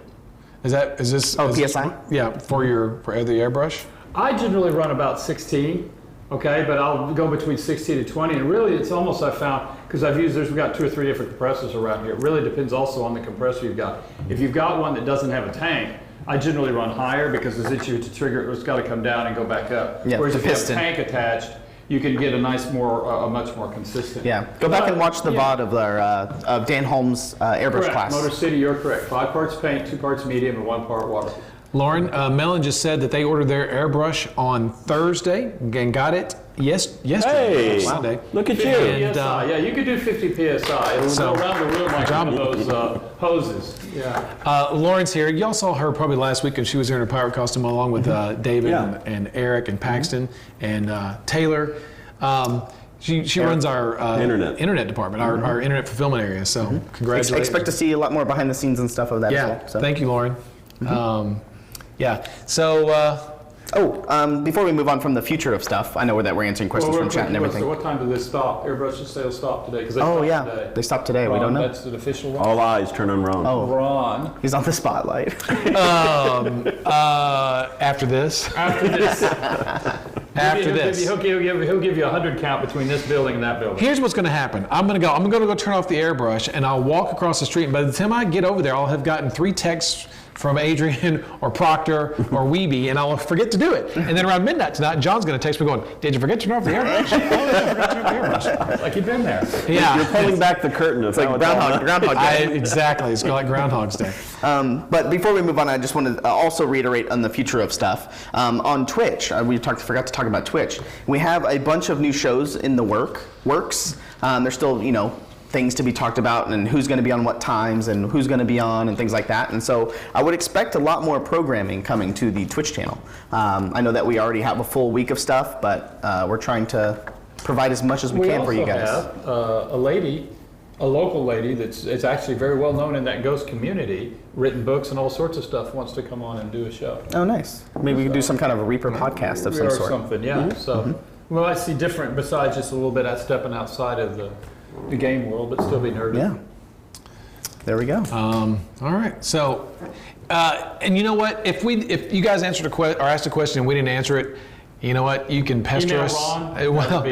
Is this? PSI? Yeah, for the airbrush. I generally run about 16, okay, but I'll go between 16 and 20, and really it's almost, I found, because we've got 2 or 3 different compressors around here. It really depends also on the compressor you've got. If you've got one that doesn't have a tank, I generally run higher because as it's to trigger, it's got to come down and go back up. Yeah, whereas the if you have a piston. tank attached, you can get a much more consistent. Yeah, go back and watch the VOD of of Dan Holmes' airbrush Correct. class. Motor City, you're correct. 5 parts paint, 2 parts medium, and 1 part water. Lauren, Mellon just said that they ordered their airbrush on Thursday and got it yesterday. Hey, Sunday. Look at you. And, PSI, yeah, you could do 50 PSI. It'll So- go around the room like one of those hoses. Yeah. Lauren's here. Y'all saw her probably last week, and she was here in her pirate costume along with David Yeah. and Eric and Paxton and Taylor. She runs our internet department, our internet fulfillment area. So congratulations. Expect to see a lot more behind the scenes and stuff of that as Yeah. well. So. Thank you, Lauren. Yeah. So. Before we move on from the future of stuff, I know that we're answering questions from chat and everything. So what time did this stop? Airbrush sales stop today? Because They stopped today. We don't know. That's an official one. All eyes turn on Ron. Oh, Ron. he's on the spotlight. After this. After this. After this. He'll give you 100 count between this building and that building. Here's what's going to happen. I'm going to go turn off the airbrush, and I'll walk across the street. And by the time I get over there, I'll have gotten 3 texts from Adrian or Proctor or Weeby, and I'll forget to do it. And then around midnight tonight, John's going to text me going, "Did you forget to turn off the airbrush?" "Oh, yeah, I forgot to turn off the airbrush." Like you've been there. Yeah. You're pulling back the curtain of It's like Groundhog Day. Exactly. It's like Groundhog's Day. But before we move on, I just want to also reiterate on the future of stuff. On Twitch, forgot to talk about Twitch. We have a bunch of new shows in the works. There's still, things to be talked about and who's going to be on what times and who's going to be on and things like that. And so I would expect a lot more programming coming to the Twitch channel. I know that we already have a full week of stuff, but we're trying to provide as much as we can for you guys. We also have a local lady it's actually very well known in that ghost community, written books and all sorts of stuff, wants to come on and do a show. Oh, nice. Maybe we can do some kind of a Reaper podcast of some Or sort. something, yeah. So we might see different, besides just a little bit of stepping outside of the game world, but still be nerdy. Yeah. There we go. All right. So, and you know what? If you guys answered or asked a question and we didn't answer it, you know what? You can pester Email us. Ron. Well,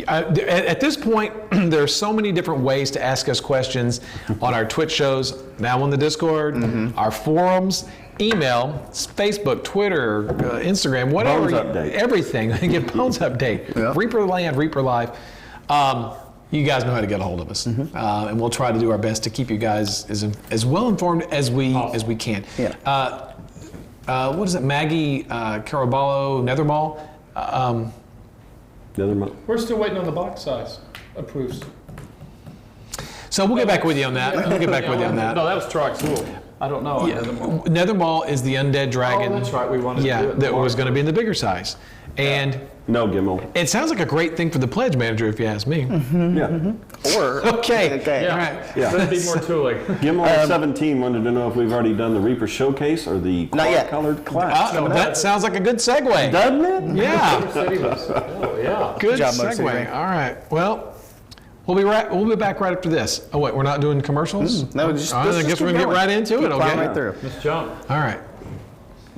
at this point, there are so many different ways to ask us questions on our Twitch shows, now on the Discord, our forums, email, Facebook, Twitter, Instagram, whatever. Bones update. Everything. Get Bones update. Yeah. ReaperLand, ReaperLive. You guys know how to get a hold of us, and we'll try to do our best to keep you guys as well informed as we can. Yeah. What is it, Maggie Caraballo Nethermall? The other month. We're still waiting on the box size approves. So we'll get back with you on that. We'll get back with you on that. No, that was Troxel. I don't know. Yeah, Nethermall is the undead dragon. Oh, that's right. We wanted to do it in the that was box. going to be in the bigger size, and No, Gimel. it sounds like a great thing for the pledge manager, if you ask me. Yeah. Or Okay. Okay. All right. Yeah. There'd be more tooling. Gimel 17 wanted to know if we've already done the Reaper Showcase or the Not yet. colored class. That sounds like a good segue. Doesn't it? Yeah. City was, oh, yeah. Good job, Motor City segue. Ring. All right. Well, we'll be back right after this. Oh wait, we're not doing commercials. No, just, All right, let's I guess just we're keep gonna get going. right into Keep it. plowing Okay. right through. Let's jump. All right.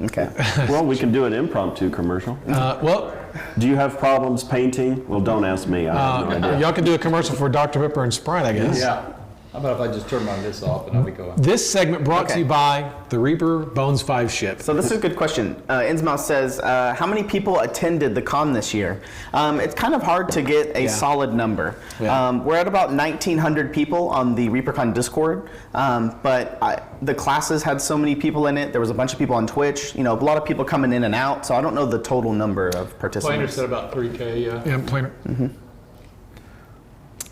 Okay. Well, we can do an impromptu commercial. Well, Do you have problems painting? Well, don't ask me. I have no idea. y'all can do a commercial for Dr. Pepper and Sprite, I guess. Yeah. How about if I just turn this off and I'll be going? This segment brought to Okay. you by the Reaper Bones 5 ship. So this is a good question. Innsmouth says, how many people attended the con this year? It's kind of hard to get a solid number. Yeah. We're at about 1,900 people on the ReaperCon Discord, but the classes had so many people in it. There was a bunch of people on Twitch. A lot of people coming in and out, so I don't know the total number of Planer participants. said about 3K, yeah. Yeah, planer.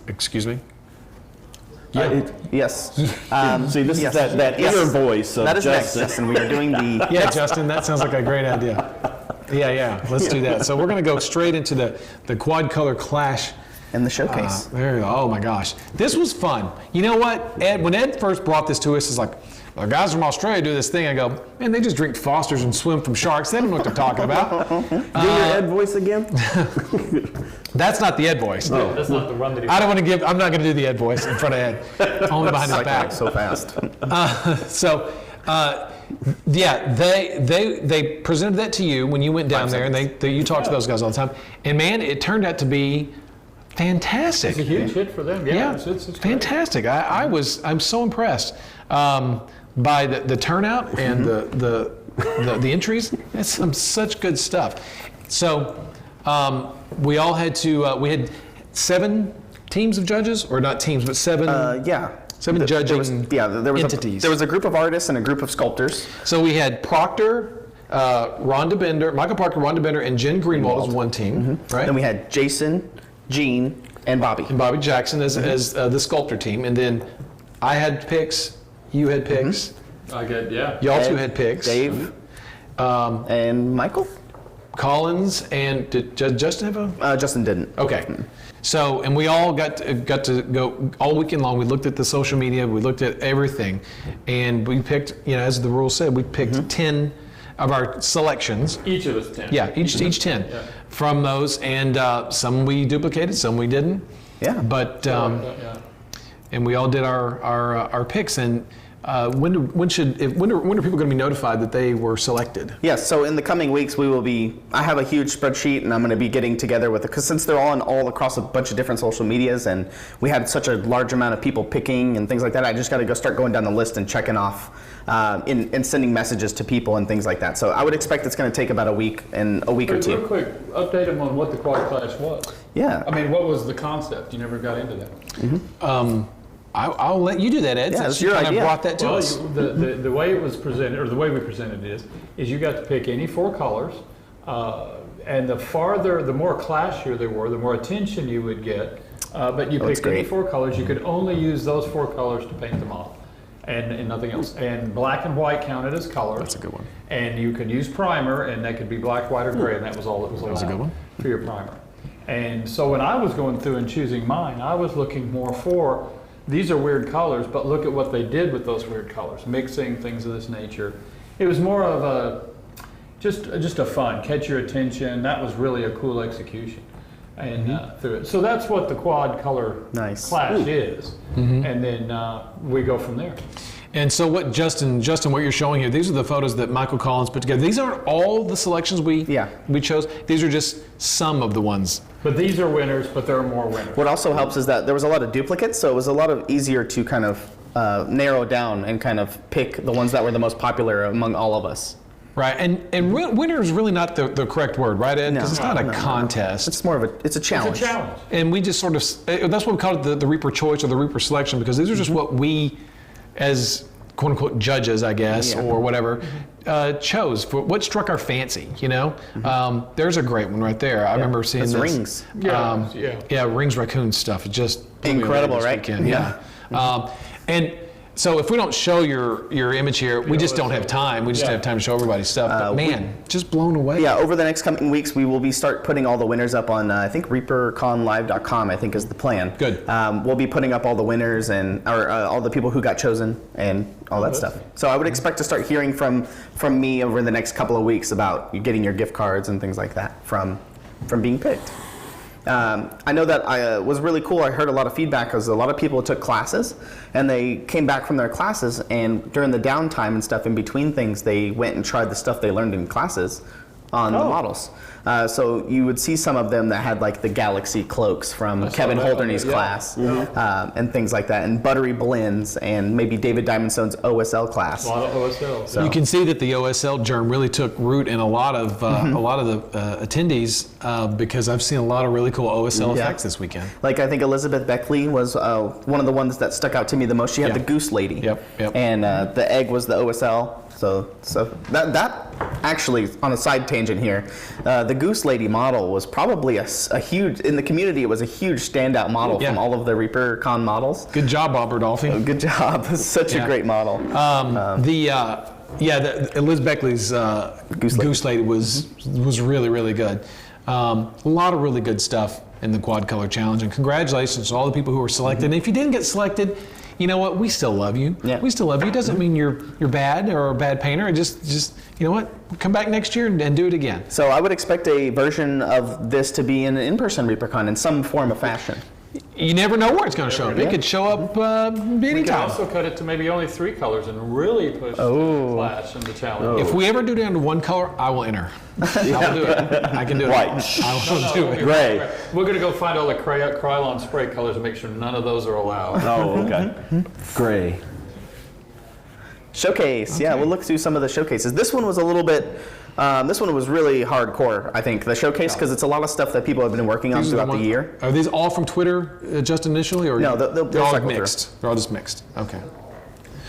Excuse me? Yes. See, this yes. is that Yes. inner voice of That is next, Justin. Justin. We are doing the... Yeah, Justin, that sounds like a great idea. Yeah, let's do that. So we're going to go straight into the quad color clash. in the showcase. There you go. Oh my gosh. This was fun. You know what, Ed, when Ed first brought this to us, it's like, well, guys from Australia do this thing. I go, man, they just drink Fosters and swim from sharks. They don't know what they're talking about. Do your Ed voice again? That's not the Ed voice. That's not the run that he I don't want to give, I'm not going to do the Ed voice in front of Ed. Only behind his back. So fast. Yeah, they presented that to you when you went down there, and you talked to those guys all the time. And man, it turned out to be fantastic. It's a huge hit for them. Yeah, it's great. fantastic. I'm so impressed by the turnout and the entries. It's such good stuff. So we all had to. We had 7 teams of judges, or not teams, but 7. Yeah. 7 judging there was entities. There was a group of artists and a group of sculptors. So we had Proctor, Rhonda Bender, Michael Parker, Rhonda Bender, and Jen Greenwald as one team, right? Then we had Jason, Gene, and Bobby. And Bobby Jackson as the sculptor team, and then I had picks, you had picks, I get, yeah. y'all Ed, two had picks, Dave, and Michael. Collins, and did Justin have a? Justin didn't. Okay. So, and we all got to go all weekend long. We looked at the social media, we looked at everything, and we picked, as the rules said, we picked 10 of our selections. Each of us 10. Yeah, each 10 from those, and some we duplicated, some we didn't. Yeah. But Yeah. and we all did our picks. And when are people going to be notified that they were selected? Yes, so in the coming weeks we will be, I have a huge spreadsheet and I'm going to be getting together with it, because since they're all across a bunch of different social medias and we had such a large amount of people picking and things like that, I just got to start going down the list and checking off in sending messages to people and things like that. So I would expect it's going to take about a week or two. Real quick, update them on what the quad class was. Yeah. I mean, what was the concept? You never got into that. I'll let you do that, Ed. Yeah, since it's you your kind of idea. brought that to us. The way it was presented, or the way we presented it is you got to pick any 4 colors, and the more classier they were, the more attention you would get. But you picked any 4 colors. You could only use those 4 colors to paint the model, and nothing else. And black and white counted as colors. That's a good one. And you could use primer, and that could be black, white, or gray, and that was all that was allowed. That was a good one. For your primer. And so when I was going through and choosing mine, I was looking more for, these are weird colors, but look at what they did with those weird colors, mixing things of this nature. It was more of a, just a fun, catch your attention. That was really a cool execution. And through it. So that's what the quad color class is. And then we go from there. And so what Justin, what you're showing here, these are the photos that Michael Collins put together. These aren't all the selections we chose. These are just some of the ones. But these are winners, but there are more winners. What also helps is that there was a lot of duplicates, so it was a lot of easier to kind of narrow down and kind of pick the ones that were the most popular among all of us. Right, and winner is really not the correct word, right, Ed? Because it's not a contest. It's more of it's a challenge. It's a challenge. And we just sort of, that's what we call it the Reaper choice or the Reaper selection, because these are just what we, as quote unquote judges, I guess, or whatever, chose for what struck our fancy, you know? There's a great one right there. I remember seeing this. Rings. Rings Raccoon stuff. It's just incredible, right? Weekend. Yeah. And so if we don't show your image here, we just don't have time. We just have time to show everybody's stuff. But man, just blown away. Yeah, over the next coming weeks, we will start putting all the winners up on, I think, reaperconlive.com, I think is the plan. Good. We'll be putting up all the winners and all the people who got chosen and all that stuff. So I would expect to start hearing from me over the next couple of weeks about getting your gift cards and things like that from being picked. I know that was really cool. I heard a lot of feedback because a lot of people took classes and they came back from their classes, and during the downtime and stuff in between things, they went and tried the stuff they learned in classes on the models. So you would see some of them that had like the Galaxy cloaks from Kevin Holderney's class and things like that, and buttery blends, and maybe David Diamondstone's OSL class. A lot of OSL. So you can see that the OSL germ really took root in a lot of the attendees because I've seen a lot of really cool OSL effects this weekend. Like I think Elizabeth Beckley was one of the ones that stuck out to me the most. She had the Goose Lady. Yep. And the egg was the OSL. So that actually, on a side tangent here, the Goose Lady model was probably a huge, in the community, it was a huge standout model from all of the ReaperCon models. Good job, Bob Rodolfi. Good job. Such a great model. The Liz Beckley's Goose Lady was really, really good. A lot of really good stuff in the Quad Color Challenge, and congratulations to all the people who were selected. And if you didn't get selected, you know what? We still love you. Yeah. We still love you. It doesn't mean you're bad or a bad painter. Just you know what? Come back next year and do it again. So I would expect a version of this to be in an in-person ReaperCon in some form of fashion. You never know where it's going to show up. It could show up anytime. We can also cut it to maybe only 3 colors and really push the clash and the challenge. If we ever do down to 1 color, I will enter. I will do it. I can do it. White. I will do it. Gray. We're going to go find all the Krylon spray colors and make sure none of those are allowed. Oh, okay. Gray. Showcase. Yeah, we'll look through some of the showcases. This one was a little bit. This one was really hardcore, I think, the showcase, because it's a lot of stuff that people have been working on throughout the year. Are these all from Twitter, just initially, or No, they're all cycle mixed? through. They're all just mixed. Okay.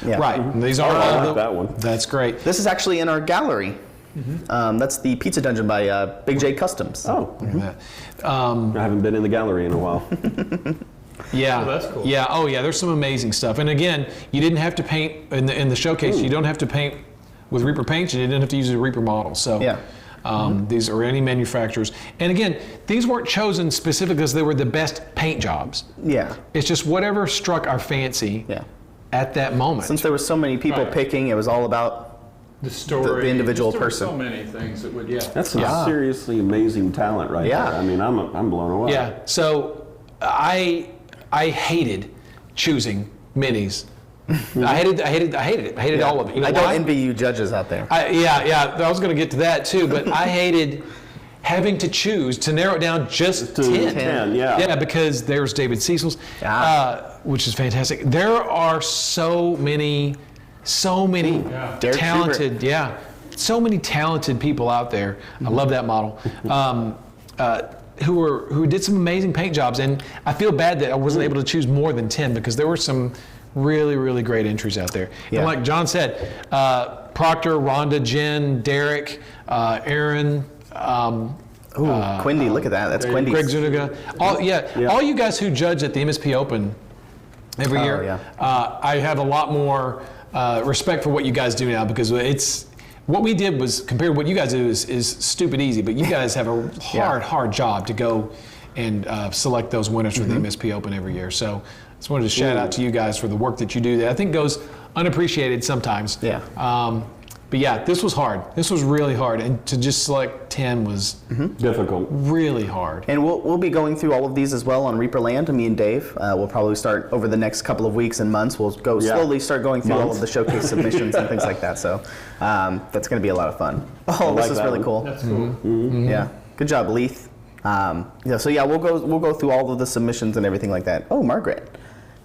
Yeah. Right. And these are I all like that one. That's great. This is actually in our gallery. That's the Pizza Dungeon by Big J Customs. Oh, Look at that. I haven't been in the gallery in a while. Yeah. Oh, that's cool. Yeah. Oh, yeah. There's some amazing stuff. And again, you didn't have to paint in the showcase. You don't have to paint with Reaper paints. You didn't have to use a Reaper model. So. Yeah. These are any manufacturers. And again, these weren't chosen specifically because they were the best paint jobs. Yeah. It's just whatever struck our fancy at that moment. Since there were so many people picking, it was all about The story. the individual there were person. so many things that would, That's some seriously amazing talent right there. I mean, I'm blown away. Yeah. So I hated choosing minis. I hated it. I hated all of it. You know I don't why? envy you judges out there. I was going to get to that too, but I hated having to choose to narrow it down just to 10. Yeah, because there's David Cecil's, which is fantastic. There are so many So many Derek talented, so many talented people out there. I love that model. Who did some amazing paint jobs, and I feel bad that I wasn't able to choose more than 10 because there were some really, really great entries out there. Yeah. And like John said, Proctor, Rhonda, Jen, Derek, Aaron, Quindy, look at that. That's Quindy. Greg Zuniga. All you guys who judge at the MSP Open every year. I have a lot more respect for what you guys do now because it's what we did was compared to what you guys do is stupid easy, but you guys have a hard job to go and select those winners for the MSP Open every year. So I just wanted to shout out to you guys for the work that you do that I think goes unappreciated sometimes. Yeah. But yeah, this was hard. This was really hard, and to just select 10 was difficult. Really hard. And we'll be going through all of these as well on Reaper Land. Me and Dave, we'll probably start over the next couple of weeks and months. We'll go slowly start going through all of the showcase submissions and things like that. So that's going to be a lot of fun. Oh, this is really cool. That's cool. Yeah, good job, Leith. So yeah, we'll go through all of the submissions and everything like that. Oh, Margaret,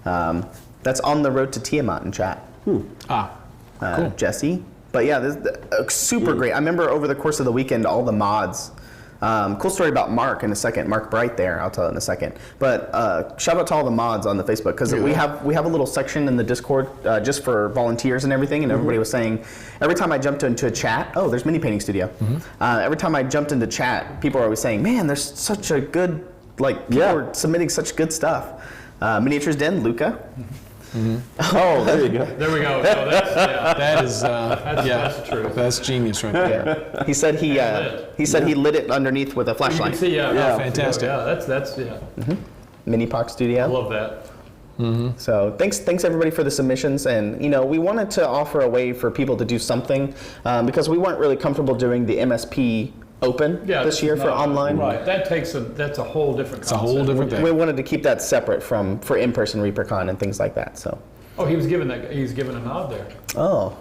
that's on the road to Tiamat in chat. Cool. Jesse. But yeah, this is super great. I remember over the course of the weekend, all the mods. Cool story about Mark in a second. Mark Bright there, I'll tell it in a second. But shout out to all the mods on the Facebook because we have a little section in the Discord just for volunteers and everything. And everybody was saying every time I jumped into a chat, oh, there's Mini Painting Studio. Every time I jumped into chat, people are always saying, man, there's such a good people are submitting such good stuff. Miniatures Den, Luca. Oh, there you go. There we go. So that's, That's true. That's genius right there. Yeah. He said he lit it underneath with a You flashlight. can see, fantastic. Yeah, that's Mini Pox Studio. I love that. So thanks everybody for the submissions, and we wanted to offer a way for people to do something because we weren't really comfortable doing the MSP Open this year for online. Right, that's a whole different concept. It's a whole different thing. We wanted to keep that separate for in-person ReaperCon and things like that. So. Oh, he's given a nod there. Oh.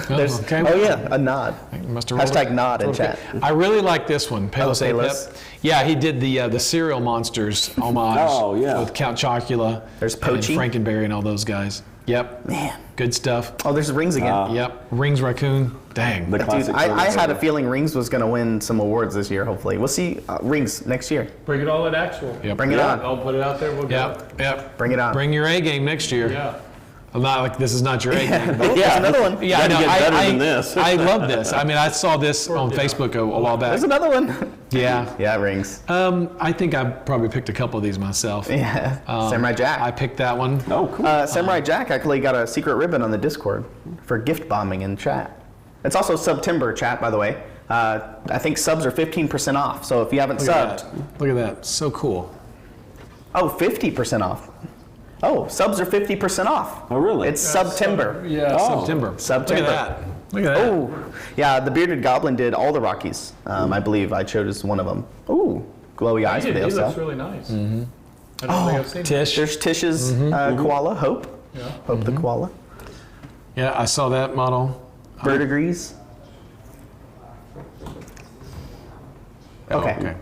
There's, okay. Oh yeah, a nod. Must have rolled Hashtag it. nod in chat. I really like this one, Palos A. Palos. Pep. Yeah, he did the cereal monsters homage with Count Chocula. There's and Poachy. Frankenberry and all those guys. Yep. Man. Good stuff. Oh, there's Rings again. Yep. Rings Raccoon. Dang. The Dude, classic I had a feeling Rings was going to win some awards this year, hopefully. We'll see Rings next year. Bring it all at actual. Yep. Bring it on. I'll put it out there. We'll go. Yep. Bring it on. Bring your A game next year. Yeah. I'm not like this is not your A game. Oh, there's another one. Yeah, I know. Gotta get better than this. I love this. I mean, I saw this on Facebook a while back. There's another one. Yeah. Yeah, Rings. I think I probably picked a couple of these myself. Yeah. Samurai Jack. I picked that one. Oh, cool. Samurai Jack actually got a secret ribbon on the Discord for gift bombing in chat. It's also September chat, by the way. I think subs are 15% off. So if you haven't subbed, Look at that. So cool. oh, 50% off. Oh, subs are 50% off. Oh, really? It's September. Yeah. Oh. September. September. Look at that. Look at that. Oh, yeah. The Bearded Goblin did all the Rockies. I believe I chose one of them. Ooh, glowy eyes for He the looks Elsa. really nice. I don't think I've seen him. Tish. There's Tish's koala, Hope. Yeah. Hope the koala. Yeah, I saw that model. Verdigris. Oh, Okay.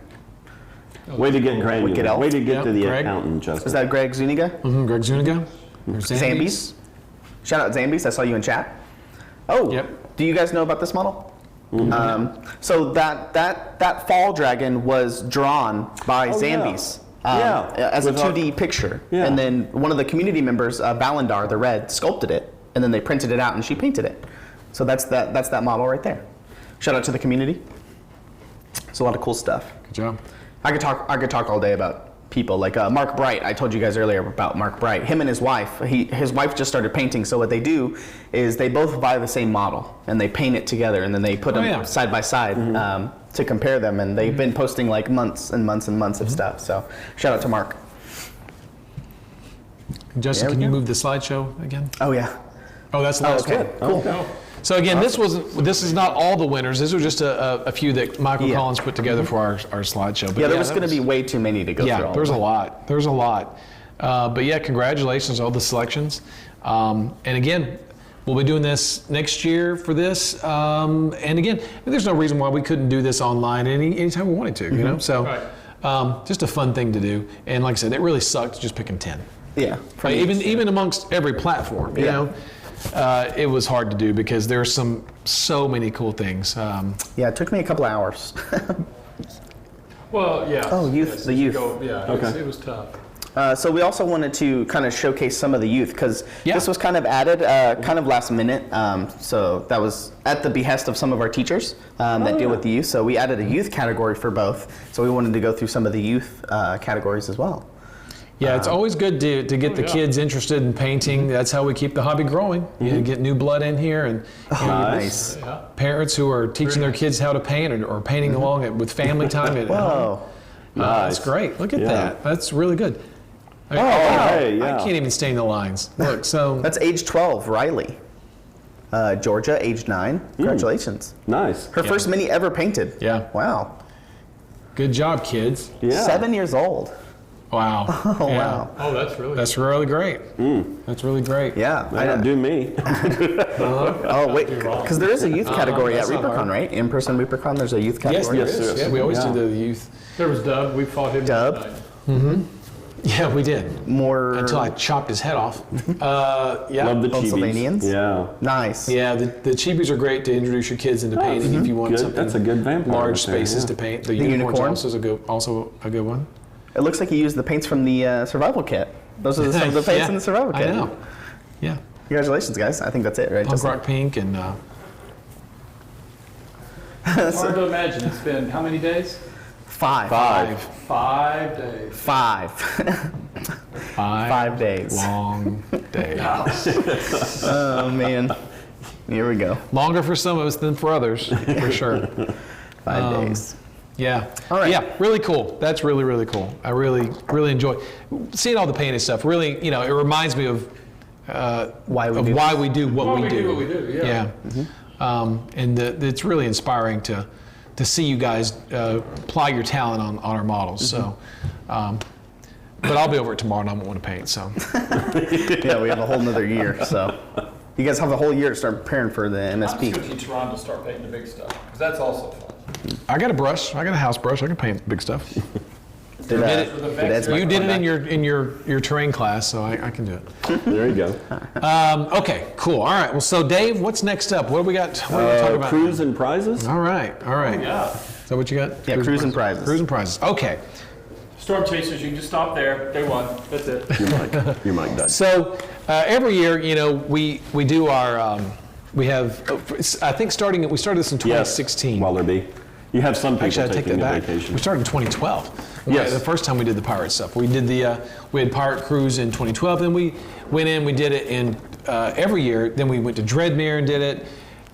Way to get granular. Wicked Elf. Way to get Yep, to the Greg. accountant, Justin. Is that Greg Zuniga? Greg Zuniga. There's Zambies. Shout out Zambies. I saw you in chat. Oh. Yep. Do you guys know about this model? So that fall dragon was drawn by Zambies. As a With 2D picture. Yeah. And then one of the community members, Balindar, the red, sculpted it, and then they printed it out and she painted it. So that's that model right there. Shout out to the community. It's a lot of cool stuff. Good job. I could talk all day about people like Mark Bright. I told you guys earlier about Mark Bright. Him and his wife. His wife just started painting. So what they do is they both buy the same model and they paint it together and then they put them side by side to compare them. And they've been posting like months and months and months of stuff. So shout out to Mark. Justin, There we can you go. move the slideshow again? Oh yeah. Oh, that's the last okay. one. Cool. So again, this is not all the winners. These are just a few that Michael Collins put together for our slideshow. But Yeah, there was that going to be way too many to go through. Yeah, all there's of a them. lot. There's a lot. But yeah, congratulations on all the selections. And again, we'll be doing this next year for this. And again, there's no reason why we couldn't do this online anytime we wanted to. You know, so just a fun thing to do. And like I said, it really sucked just picking 10. Yeah. Even amongst every platform, you know. it was hard to do because there's so many cool things. Yeah, it took me a couple hours. Well, yeah. Oh, the youth. It was tough. So we also wanted to kind of showcase some of the youth because Yeah. this was kind of added kind of last minute. So that was at the behest of some of our teachers that deal with the youth. So we added a youth category for both. So we wanted to go through some of the youth categories as well. Yeah, it's always good to get the kids interested in painting. That's how we keep the hobby growing. You know, get new blood in here, and you know, Nice. Yeah. parents who are teaching their kids how to paint or painting along with family time at home. Whoa. That's great. Look at Yeah. that. That's really good. I mean, hey, yeah. I can't even stain the lines. Look, so That's age 12, Riley. Georgia, age 9. Congratulations. Nice. Her first mini ever painted. Yeah. Wow. good job, kids. Yeah. 7 years old. Wow. Oh, wow. Oh, that's really. That's really great. That's really great. Yeah. Might not do me. Oh, wait. Because there is a youth category at that's not ReaperCon, hard. right? In-person ReaperCon, there's a youth Yes, category. there Yes, is. yes. Yeah, we always Yeah. do the youth. There was Dub. We fought him. Dub. tonight. Yeah, we did. More. Until I chopped his head off. Yeah. Love the Pennsylvanians? Chibis. Yeah. Nice. Yeah, the Chibis are great to introduce your kids into painting if you want Good. something. That's a good vampire large right there, spaces yeah. to paint. The unicorn? unicorn's also a good one. It looks like you used the paints from the survival kit. Those are some of the paints Yeah, in the survival kit. I know. Yeah. Congratulations, guys. I think that's it, right? Punk Justin? rock pink and It's hard to imagine. It's been how many days? 5. 5 days. 5. 5 days. long days. Oh, man. Here we go. Longer for some of us than for others, for sure. 5 days. Yeah. All right. Yeah, really cool. That's really, really cool. I really enjoy seeing all the painted stuff. Really, you know, it reminds me of Why we of do why we do what we do. what we do, yeah. And it's really inspiring to see you guys apply your talent on our models. So, but I'll be over it tomorrow and I won't want to paint. So, Yeah, we have a whole nother year, so. You guys have a whole year to start preparing for the I'm MSP. switching to Ron to start painting the big stuff because that's also fun. I got a brush. I got a house brush. I can paint big stuff. Did Ed's You did it microphone in your terrain class, so I can do it. There you go. Okay, cool. All right. Well, so Dave, what's next up? What do we got? What are we talking about? Cruise and prizes? All right. Yeah. Is that what you got? Yeah, cruise and prizes. Cruise and prizes. Okay. Storm chasers, you can just stop there. They won. That's it. Your mic died. So every year, you know, we do our we have I think we started this in 2016. Wallerby. You have some people Actually, I take taking that a back. vacation. We started in 2012. Yes. The first time we did the pirate stuff. We did we had Pirate Cruise in 2012. Then we went in. We did it in every year. Then we went to Dreadmere and did it.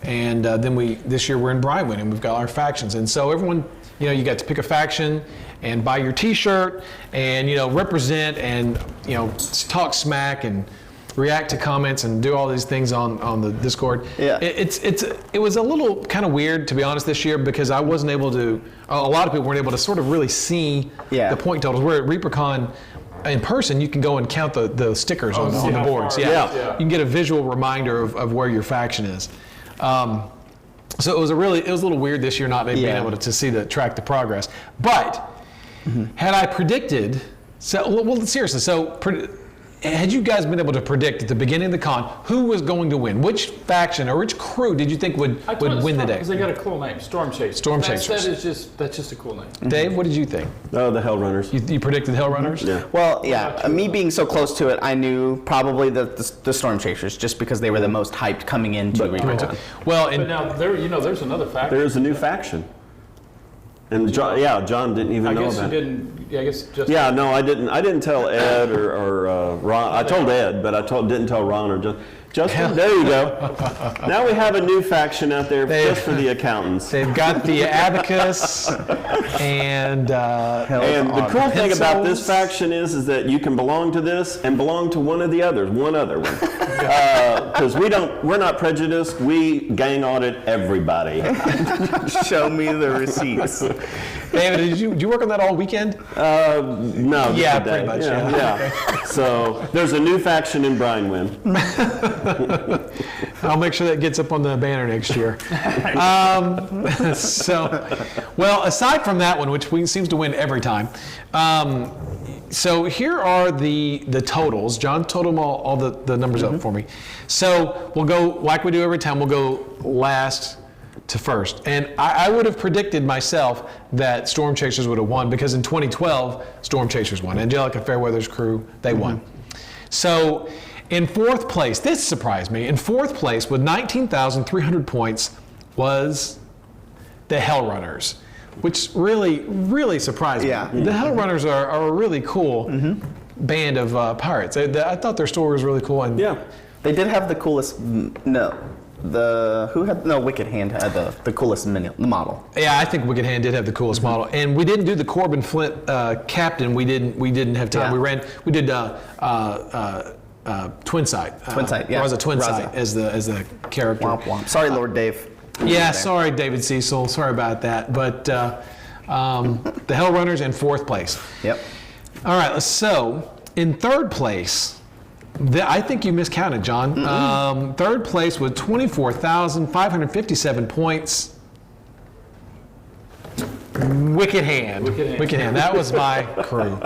And then this year we're in Brywin and we've got our factions. And so everyone, you know, you got to pick a faction and buy your T-shirt and, you know, represent and, you know, talk smack and react to comments and do all these things on the Discord. Yeah. It was a little kind of weird, to be honest, this year because I wasn't able to, a lot of people weren't able to sort of really see the point totals. Where at ReaperCon, in person, you can go and count the stickers on the how boards. far. Yeah. Yeah. You can get a visual reminder of where your faction is. So it was a little weird this year not being able to track the progress. But had I predicted, seriously, had you guys been able to predict at the beginning of the con who was going to win? Which faction or which crew did you think would win the day? Because they got a cool name, Storm Chasers. Storm Chasers. That's just a cool name. Dave, what did you think? Oh, the Hellrunners. You predicted Hellrunners? Yeah. Well, yeah, me being so close to it, I knew probably the Storm Chasers just because they were the most hyped coming into ReaperCon. Well, But and now there's another faction. There's a new faction. And John didn't even I know guess you about it. didn't. I guess just. Yeah, no, I didn't tell Ed or Ron. I told Ed, but didn't tell Ron or Justin. There you go. Now we have a new faction out there just for the accountants. they've got the abacus and And the cool thing about this pencils. faction is that you can belong to this and belong to one of the others, one other one. Because we're not prejudiced. We gang audit everybody. Show me the receipts. David, did you work on that all weekend? No, just Yeah, a day. pretty much, Yeah. So there's a new faction in Brywin. I'll make sure that gets up on the banner next year. Well, aside from that one, which seems to win every time, So here are the totals. John totaled all the numbers up for me. So we'll go, like we do every time, we'll go last to first. And I would have predicted myself that Storm Chasers would have won, because in 2012, Storm Chasers won. Angelica Fairweather's crew, they won. So in fourth place, this surprised me, in fourth place with 19,300 points was the Hell Runners, which really surprised me. Yeah. The Hell Runners are a really cool band of pirates. I thought their story was really cool. And Yeah. They did have the coolest. Wicked Hand had the coolest model. Yeah, I think Wicked Hand did have the coolest model, and we didn't do the Corbin Flint captain. We didn't have time. Yeah. We did Twin Sight. Twin Sight, yeah. Or was it Twin Raza. Sight as the character? Womp womp. Sorry, Lord Dave. Yeah, sorry, David Cecil. Sorry about that. But the Hell Runners in fourth place. Yep. All right, so in third place, I think you miscounted, John. Third place with 24,557 points. Wicked Hand. Wicked Hand. That was my crew.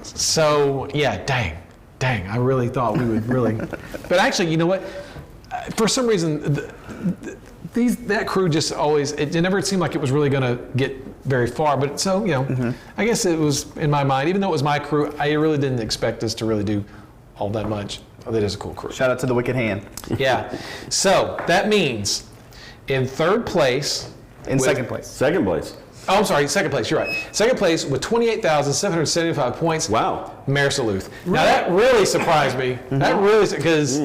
So, yeah, dang. I really thought we would really. But actually, you know what? For some reason, that crew just always, it never seemed like it was really going to get very far. But so, I guess it was in my mind, even though it was my crew, I really didn't expect us to really do all that much. Oh, that is a cool crew. Shout out to the Wicked Hand. Yeah. So that means in third place. Second place. Second place. Oh, I'm sorry, second place, you're right. Second place with 28,775 points. Wow. Maris Luth. Now that really surprised me. That really, because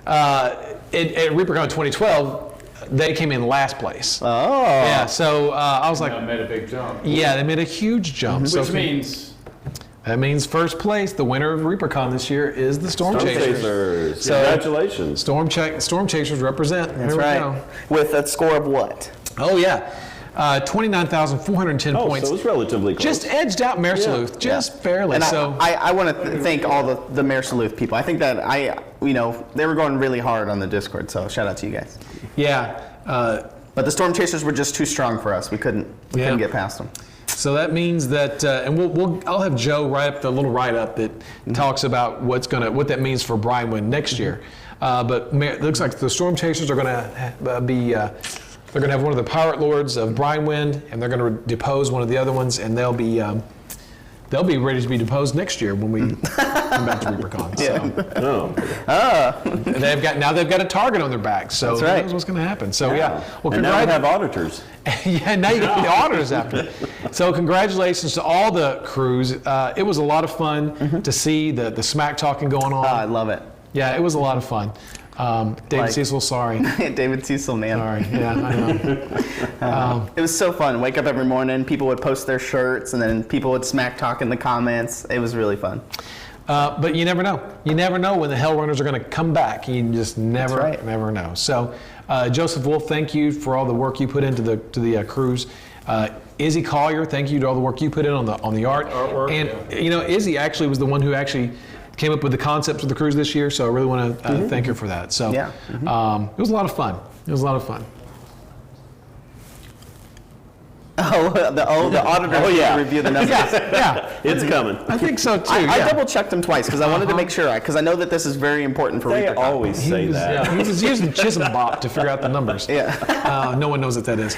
at ReaperCon 2012, they came in last place. Oh. Yeah, so I was like, I made a big jump. yeah, they made a huge jump. Which means that means first place, the winner of ReaperCon this year is the Storm Chasers. So, Congratulations. Storm Chasers represent. That's Here we right. go. With a score of what? Oh yeah, 29,410 points. So it was relatively close. Just edged out Maris Yeah. Luth, just barely. And So I want to thank all the Mayor Salute people. I think that they were going really hard on the Discord, so shout out to you guys. yeah. But the Storm Chasers were just too strong for us. We couldn't get past them. So that means that, and I'll have Joe write up the little write-up that talks about what that means for Brinewind next year. But it looks like the Storm Chasers are going to be. They're going to have one of the Pirate Lords of Brinewind, and they're going to depose one of the other ones, and they'll be ready to be deposed next year when we come back to ReaperCon. So. They've got a target on their back, so That's right. who knows what's going to happen. So yeah. Well, And now we have auditors. yeah, now you get the auditors after. So congratulations to all the crews. It was a lot of fun to see the smack talking going on. I love it. Yeah, it was a lot of fun. David Cecil, sorry. David Cecil, man. Sorry. Yeah, I know. It was so fun. Wake up every morning, people would post their shirts, and then people would smack talk in the comments. It was really fun. But you never know. You never know when the Hell Runners are going to come back. You just never know. So, Joseph Wolf, thank you for all the work you put into the cruise. Izzy Collier, thank you to all the work you put in on the art. Artwork, and yeah. Izzy actually was the one who actually came up with the concepts of the cruise this year. So I really want to thank her for that. So Yeah. it was a lot of fun. The auditor to review the numbers. Yeah, It's coming. I think so too. I yeah. double checked them twice because I wanted to make sure, because I know that this is very important for They ReaperCon. always say that. Yeah, he was using Chisholm Bop to figure out the numbers. Yeah. No one knows what that is.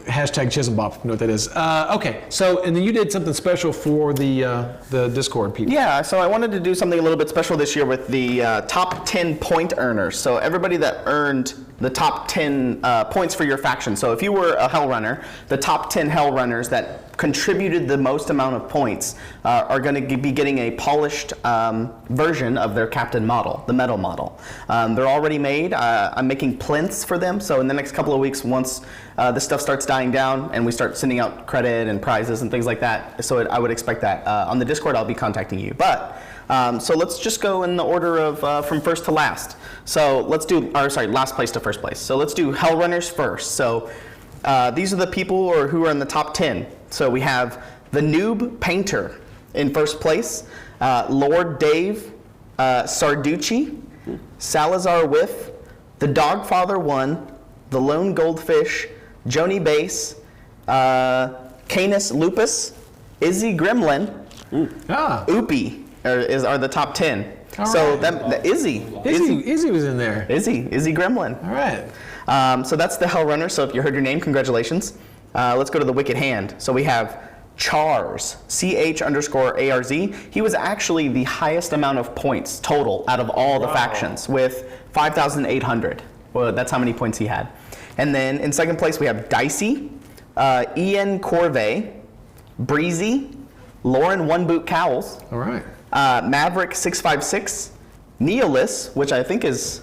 Hashtag Chisholm Bop, you know what that is. Okay, so, and then you did something special for the Discord people. Yeah, so I wanted to do something a little bit special this year with the top 10 point earners. So everybody that earned the top 10 points for your faction. So if you were a Hell Runner, the top 10 Hell Runners that contributed the most amount of points are going to be getting a polished version of their captain model, the metal model. They're already made. I'm making plinths for them, so in the next couple of weeks, once this stuff starts dying down and we start sending out credit and prizes and things like that, so I would expect that. On the Discord, I'll be contacting you. But so let's just go in the order of from first to last. So let's do, last place to first place. So let's do Hell Runners first. So these are the people who are in the top 10. So we have the Noob Painter in first place, Lord Dave Sarducci, Salazar Whiff, the Dogfather 1, the Lone Goldfish, Joni Bass, Canis Lupus, Izzy Gremlin, Oopie are the top 10. All so right. Izzy was in there. Izzy Gremlin. All right. So that's the Hell Runner. So if you heard your name, congratulations. Let's go to the Wicked Hand. So we have Charz, CH_ARZ. He was actually the highest amount of points total out of all the factions with 5,800. Well, that's how many points he had. And then in second place, we have Dicey, Ian Corvey, Breezy, Lauren One Boot Cowles, All right. Maverick 656, Neolis, which I think is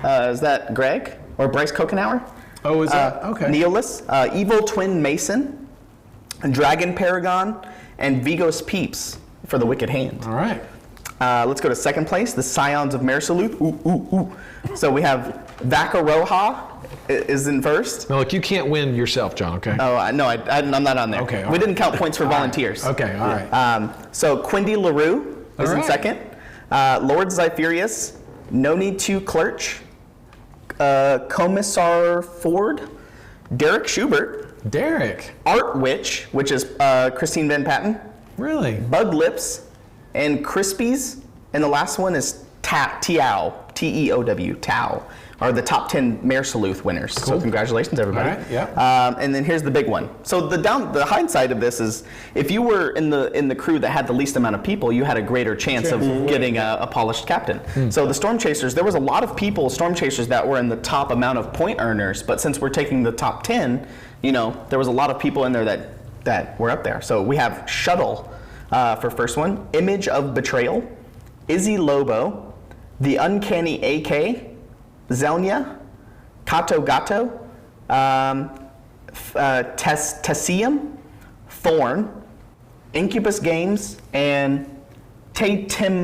that Greg or Bryce Kokenauer? Oh, is that? Okay. Neolis, Evil Twin Mason, Dragon Paragon, and Vigos Peeps for the Wicked Hand. All right. Let's go to second place, the Scions of Mersaluth. So we have Vakaroha is in first. Now, look, you can't win yourself, John, okay? Oh, no, I'm not on there. Okay, all we right. didn't count points for volunteers. Okay, all right. So Quindy LaRue is All in right. second. Lord Zypherius, No Need to Clerch, Commissar Ford, Derek Schubert, Derek. Art Witch, which is Christine Van Patten, Really? Bug Lips, and Crispies, and the last one is Teow, T-E-O-W, Tao, are the top 10 Mare Salute winners. So Cool. congratulations, everybody. All right, yeah. And then here's the big one. So the hindsight of this is, if you were in the crew that had the least amount of people, you had a greater chance of getting a polished captain. So the Storm Chasers, there was a lot of people, Storm Chasers, that were in the top amount of point earners, but since we're taking the top 10, there was a lot of people in there that were up there. So we have Shuttle for first one, Image of Betrayal, Izzy Lobo, The Uncanny AK, Zelnia, Kato Gato, Tessium, Thorn, Incubus Games, and Tatima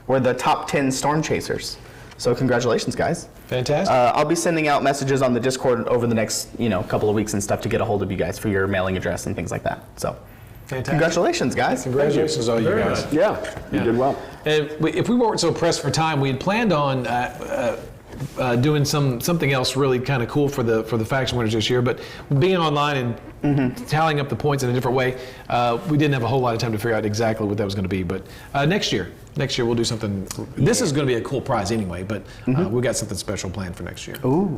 were the top 10 Storm Chasers. So congratulations, guys. Fantastic. I'll be sending out messages on the Discord over the next couple of weeks and stuff to get a hold of you guys for your mailing address and things like that. So Fantastic. congratulations, guys. Congratulations, all you guys. Yeah, you did well. And if we weren't so pressed for time, we had planned on doing something else really kind of cool for the faction winners this year. But being online and tallying up the points in a different way, we didn't have a whole lot of time to figure out exactly what that was going to be. But next year we'll do something. This is going to be a cool prize anyway, but we got something special planned for next year. Ooh.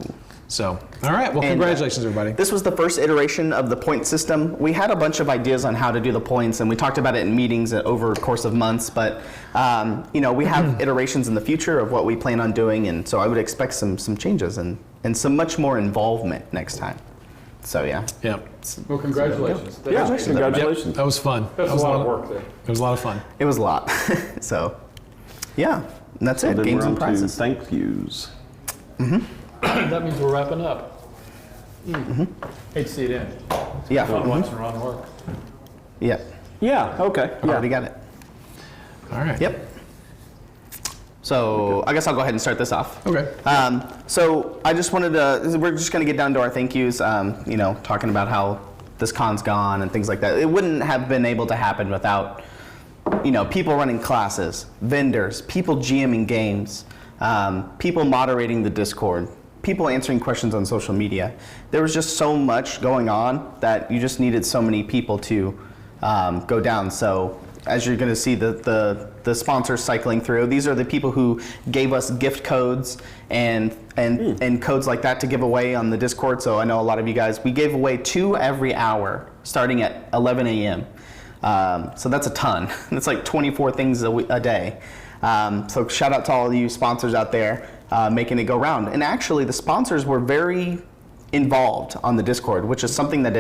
So, all right. Well, And, congratulations, everybody. This was the first iteration of the point system. We had a bunch of ideas on how to do the points, and we talked about it in meetings over a course of months, but we have iterations in the future of what we plan on doing, and so I would expect some changes and some much more involvement next time. So yeah. Yeah. Well, congratulations. Yeah, Congratulations, congratulations. That was fun. That's a lot of work there. It was a lot of fun. It was a lot. So yeah, and that's it. Then Games we're and on to prizes. thank yous. That means we're wrapping up. Hate to see it end. Yeah. Watching Ron work. Yeah. Yeah, okay. Already got it. All right. Yep. So I guess I'll go ahead and start this off. Okay. So I just wanted to, we're just going to get down to our thank yous, talking about how this con's gone and things like that. It wouldn't have been able to happen without, people running classes, vendors, people GMing games, people moderating the Discord, people answering questions on social media. There was just so much going on that you just needed so many people to go down. So as you're going to see the sponsors cycling through, these are the people who gave us gift codes and codes like that to give away on the Discord. So I know a lot of you guys, we gave away 2 every hour starting at 11 a.m. So that's a ton. That's like 24 things a day. So shout out to all of you sponsors out there making it go round. And actually the sponsors were very involved on the Discord, which is something that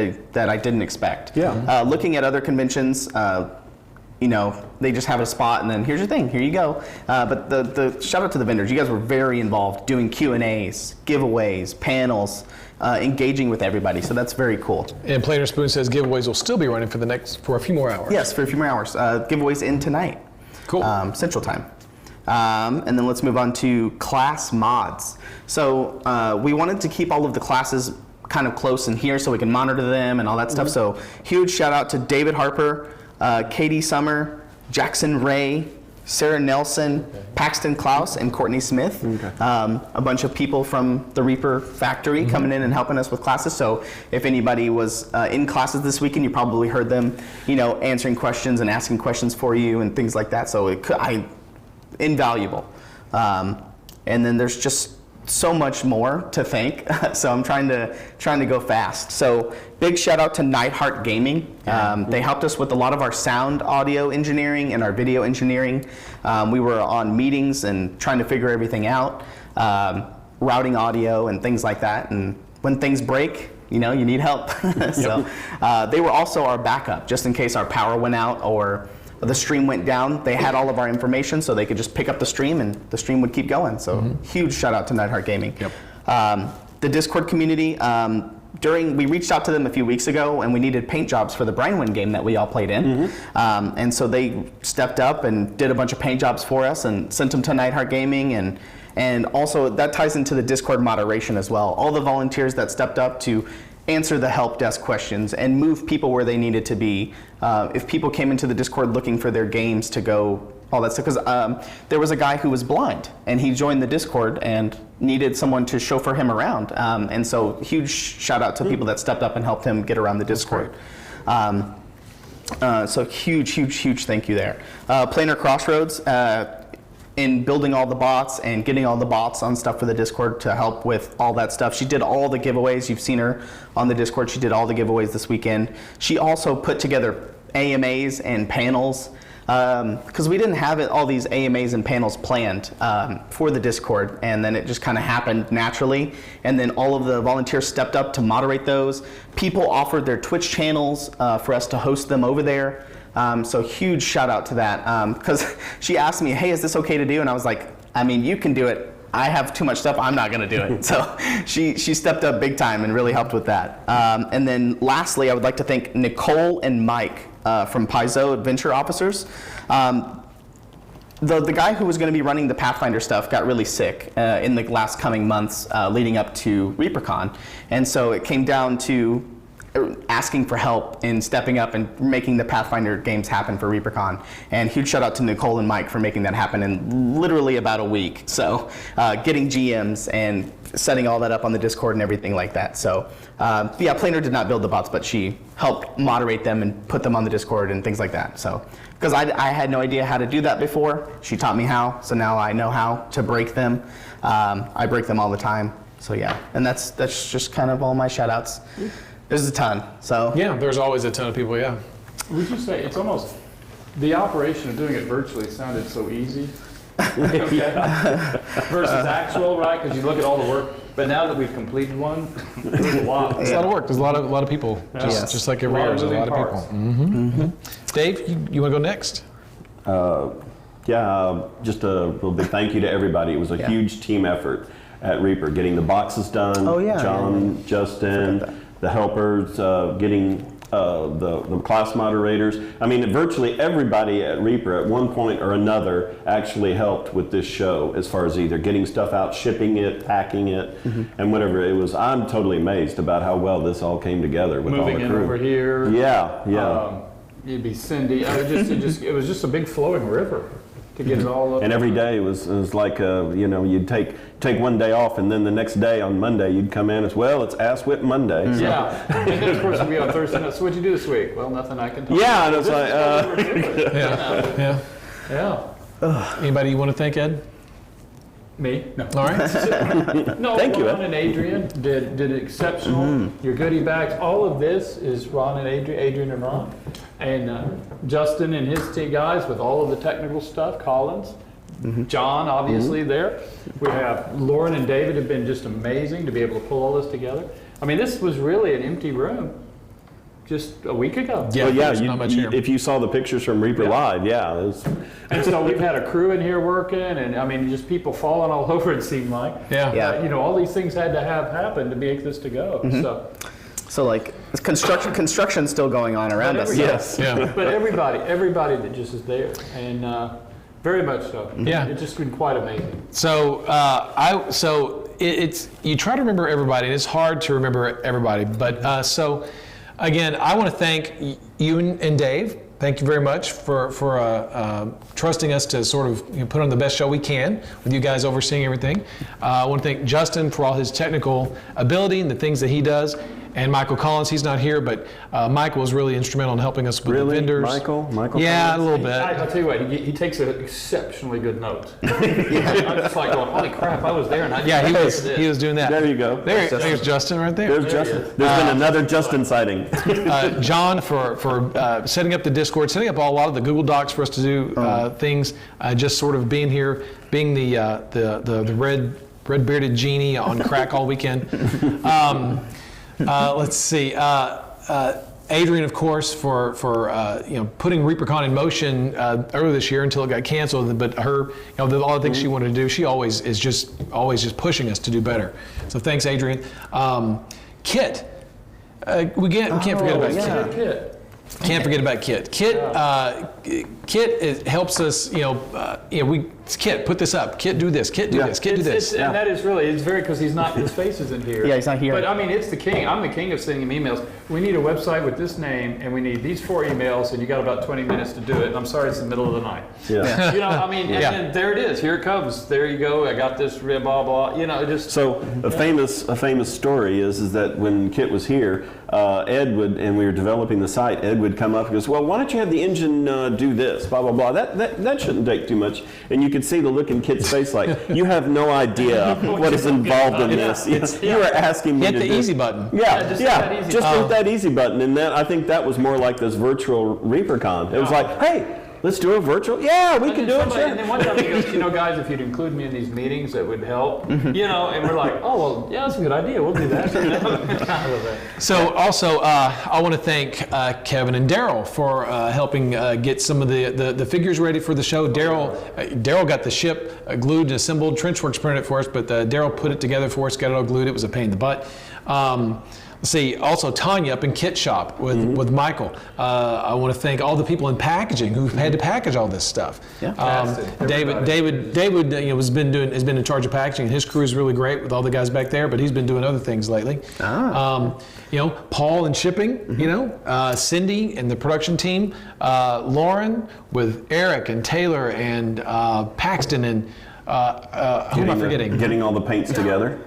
I didn't expect. Yeah. Looking at other conventions, they just have a spot and then here's your thing, here you go. But the shout out to the vendors. You guys were very involved doing Q&As, giveaways, panels, engaging with everybody. So that's very cool. And Plainer Spoon says giveaways will still be running for a few more hours. Yes, for a few more hours. Giveaways in tonight. Cool. Central Time. And then let's move on to class mods. So we wanted to keep all of the classes kind of close in here so we can monitor them and all that stuff. So huge shout out to David Harper, Katie Summer, Jackson Ray, Sarah Nelson, Paxton Klaus, and Courtney Smith. A bunch of people from the Reaper factory coming in and helping us with classes. So if anybody was in classes this weekend, you probably heard them, answering questions and asking questions for you and things like that. So invaluable. And then there's just so much more to thank. So I'm trying to go fast. So big shout out to Nightheart Gaming. They helped us with a lot of our sound audio engineering and our video engineering. We were on meetings and trying to figure everything out, routing audio and things like that. And when things break, you need help. So they were also our backup, just in case our power went out or the stream went down. They had all of our information, so they could just pick up the stream and the stream would keep going. So huge shout out to Nightheart Gaming. The Discord community, we reached out to them a few weeks ago and we needed paint jobs for the Brinewind game that we all played in. And so they stepped up and did a bunch of paint jobs for us and sent them to Nightheart Gaming. And also that ties into the Discord moderation as well. All the volunteers that stepped up to answer the help desk questions and move people where they needed to be. If people came into the Discord looking for their games to go, all that stuff, because there was a guy who was blind and he joined the Discord and needed someone to chauffeur him around. And so huge shout out to people that stepped up and helped him get around the Discord. So huge thank you there. Planar Crossroads, in building all the bots and getting all the bots on stuff for the Discord to help with all that stuff. She did all the giveaways. You've seen her on the Discord. She did all the giveaways this weekend. She also put together AMAs and panels because we didn't have all these AMAs and panels planned for the Discord, and then it just kind of happened naturally. And then all of the volunteers stepped up to moderate those. People offered their Twitch channels for us to host them over there. So huge shout out to that, because she asked me, hey, is this okay to do? And I was like, I mean, you can do it. I have too much stuff. I'm not going to do it. So she stepped up big time and really helped with that. And then lastly, I would like to thank Nicole and Mike from Paizo Adventure Officers. The guy who was going to be running the Pathfinder stuff got really sick in the last coming months leading up to ReaperCon. And so it came down to asking for help in stepping up and making the Pathfinder games happen for ReaperCon. And huge shout out to Nicole and Mike for making that happen in literally about a week. So getting GMs and setting all that up on the Discord and everything like that. So yeah, Planer did not build the bots, but she helped moderate them and put them on the Discord and things like that. So because I had no idea how to do that before, she taught me how. So now I know how to break them. I break them all the time. So yeah, and that's just kind of all my shout outs. There's a ton, so. Yeah, there's always a ton of people, yeah. Would you say it's almost, the operation of doing it virtually sounded so easy? Versus actual, right? Because you look at all the work, but now that we've completed one, there's a lot. It's a lot of work. There's a lot of people, just like every year. There's a lot of people. Dave, you want to go next? Yeah, just a little big thank you to everybody. It was a huge team effort at Reaper, getting the boxes done. Oh yeah. John, Justin, the helpers, getting the class moderators. I mean, virtually everybody at Reaper at one point or another actually helped with this show as far as either getting stuff out, shipping it, packing it, and whatever it was. I'm totally amazed about how well this all came together with all the crew. Moving in over here. Yeah. You'd be Cindy. It was just a big flowing river to get it all up. And every day was like, you'd take one day off, and then the next day on Monday you'd come in as well. It's Ass Whip Monday. So. Yeah, and then of course we'd be on Thursday night. So what'd you do this week? Well, nothing I can tell. Yeah, and it's like, yeah. Anybody you want to thank, Ed? Me? No. All right. No, Thank you, Ron Ed. and Adrian did exceptional. Your goodie bags, all of this is Ron and Adrian and Ron. And Justin and his team guys with all of the technical stuff, Collins. John, obviously, there. We have Lauren and David have been just amazing to be able to pull all this together. I mean, this was really an empty room just a week ago. Yeah, well, there's not much here. if you saw the pictures from Reaper Live, it was, And so we've had a crew in here working, and I mean, just people falling all over, it seemed like. Yeah. All these things had to have happened to make this to go. So like construction's still going on around us. yes. Yeah. But everybody that just is there, and very much so. Yeah. It's just been quite amazing. So it's you try to remember everybody, and it's hard to remember everybody. But so again, I want to thank you and Dave. thank you very much for trusting us to sort of put on the best show we can with you guys overseeing everything. I want to thank Justin for all his technical ability and the things that he does. And Michael Collins, he's not here, but Michael was really instrumental in helping us with the vendors. Michael Yeah, Collins? a little bit. I'll tell you what, he takes exceptionally good notes. I'm just like going, holy crap, I was there and I Yeah, didn't he was doing that. There you go. There's Justin right there. There's Justin. There's been another Justin sighting. John for setting up the Discord, setting up a lot of the Google Docs for us to do things, just sort of being here, being the red bearded genie on crack all weekend. Let's see. Adrian, of course, for putting ReaperCon in motion earlier this year until it got canceled. But her, all the things she wanted to do, she always is just pushing us to do better. So thanks, Adrian. Kit, we can't forget about Kit. Can't forget about Kit. Kit helps us. Kit, put this up. Kit, do this. Kit, do this. Kit, do this. And that is really, it's very, because his face isn't here. Yeah, he's not here. But I mean, it's the king. I'm the king of sending him emails. We need a website with this name, and we need these 4 emails, and you got about 20 minutes to do it. And I'm sorry, it's the middle of the night. Yeah. And then there it is. Here it comes. There you go. I got this. Blah blah. It just. So a famous story is that when Kit was here, Ed would, and we were developing the site, Ed would come up and goes, well, why don't you have the engine do this, blah, blah, blah. That shouldn't take too much. And you could see the look in Kit's face like, you have no idea what is involved in this. You were asking me hit to the do easy button. Just hit that easy button. And then I think that was more like this virtual ReaperCon. It was like, hey, let's do a virtual. Yeah, we can do it. Sure. And then one time he goes, guys, if you'd include me in these meetings, that would help. And we're like, oh, well, yeah, that's a good idea. We'll do that. So also, I want to thank Kevin and Daryl for helping get some of the figures ready for the show. Daryl got the ship glued and assembled. Trenchworks printed it for us, but Daryl put it together for us, got it all glued. It was a pain in the butt. Let's see, also Tanya up in Kit Shop with Michael. I want to thank all the people in packaging who've had to package all this stuff. Yeah. David has been in charge of packaging. His crew is really great with all the guys back there, but he's been doing other things lately. Paul in shipping, Cindy and the production team, Lauren with Eric and Taylor and Paxton and who am I forgetting? Getting all the paints together.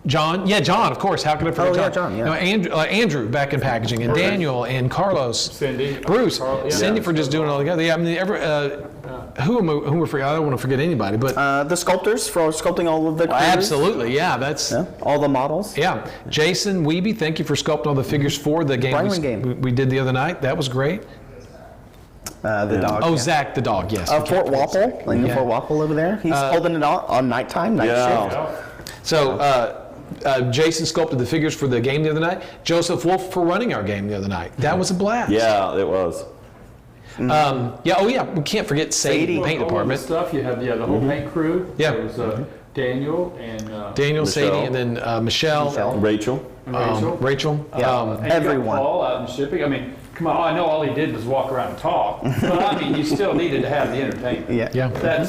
John, of course. How could I forget John? Yeah. Andrew back in packaging, and Daniel and Carlos, Cindy, Bruce, Carl, Cindy for just doing it all together. Yeah, I mean, who we're forgetting? I don't want to forget anybody, but the sculptors for sculpting all of the crews. Absolutely, yeah, that's all the models. Yeah, Jason Wiebe, thank you for sculpting all the figures for the game we did the other night. That was great. The dog. Oh, Zach the dog. Yes. Fort Wapple, Fort Wapple over there. He's holding it on night shift. So. Jason sculpted the figures for the game the other night. Joseph Wolf for running our game the other night. That was a blast. Yeah, it was. We can't forget Sadie in the paint department. Stuff you have the whole paint crew. Yeah. There was Daniel and Michelle. Sadie, and then Michelle. Rachel. Rachel. And everyone. Paul out in shipping. I mean, come on, I know all he did was walk around and talk, but I mean, you still needed to have the entertainment. Yeah. That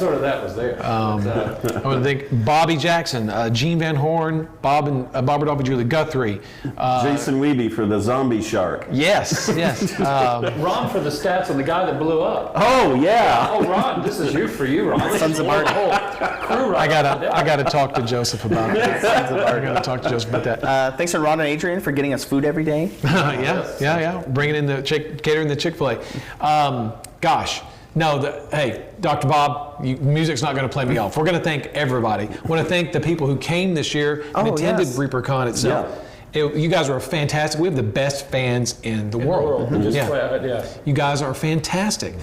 was there. I want to thank Bobby Jackson, Gene Van Horn, Bob Rodolphe, Julie Guthrie. Jason Wiebe for the zombie shark. Yes. Ron for the stats on the guy that blew up. Oh, yeah. Oh, Ron, this is for you, Ron. Sons of Art. Crew I gotta talk to Joseph about that. I gotta talk to Joseph about that. Thanks to Ron and Adrian for getting us food every day. Yeah. Bringing in catering the Chick-fil-A. Hey, Dr. Bob, music's not going to play me off. We're going to thank everybody. I want to thank the people who came this year and attended ReaperCon itself. You guys were fantastic. We have the best fans in the world. You guys are fantastic.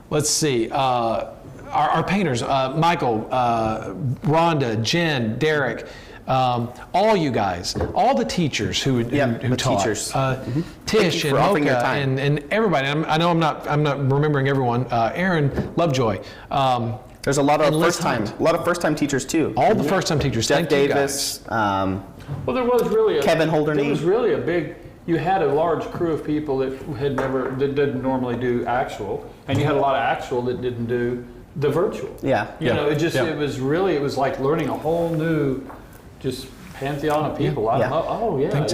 Let's see. Our painters, Michael, Rhonda, Jen, Derek, all you guys, all the teachers who taught, teachers. Tish and Mocha and everybody. I know I'm not remembering everyone. Aaron Lovejoy. There's a lot of first time teachers too. All the first time teachers. Jeff Thank Davis. You guys. Well, there was really Kevin Holderney. There was really a big. You had a large crew of people that didn't normally do actual, and you had a lot of actual that didn't do the virtual. Yeah. It was like learning a whole new, just pantheon of people. I Yeah. love. Oh yeah. Thanks,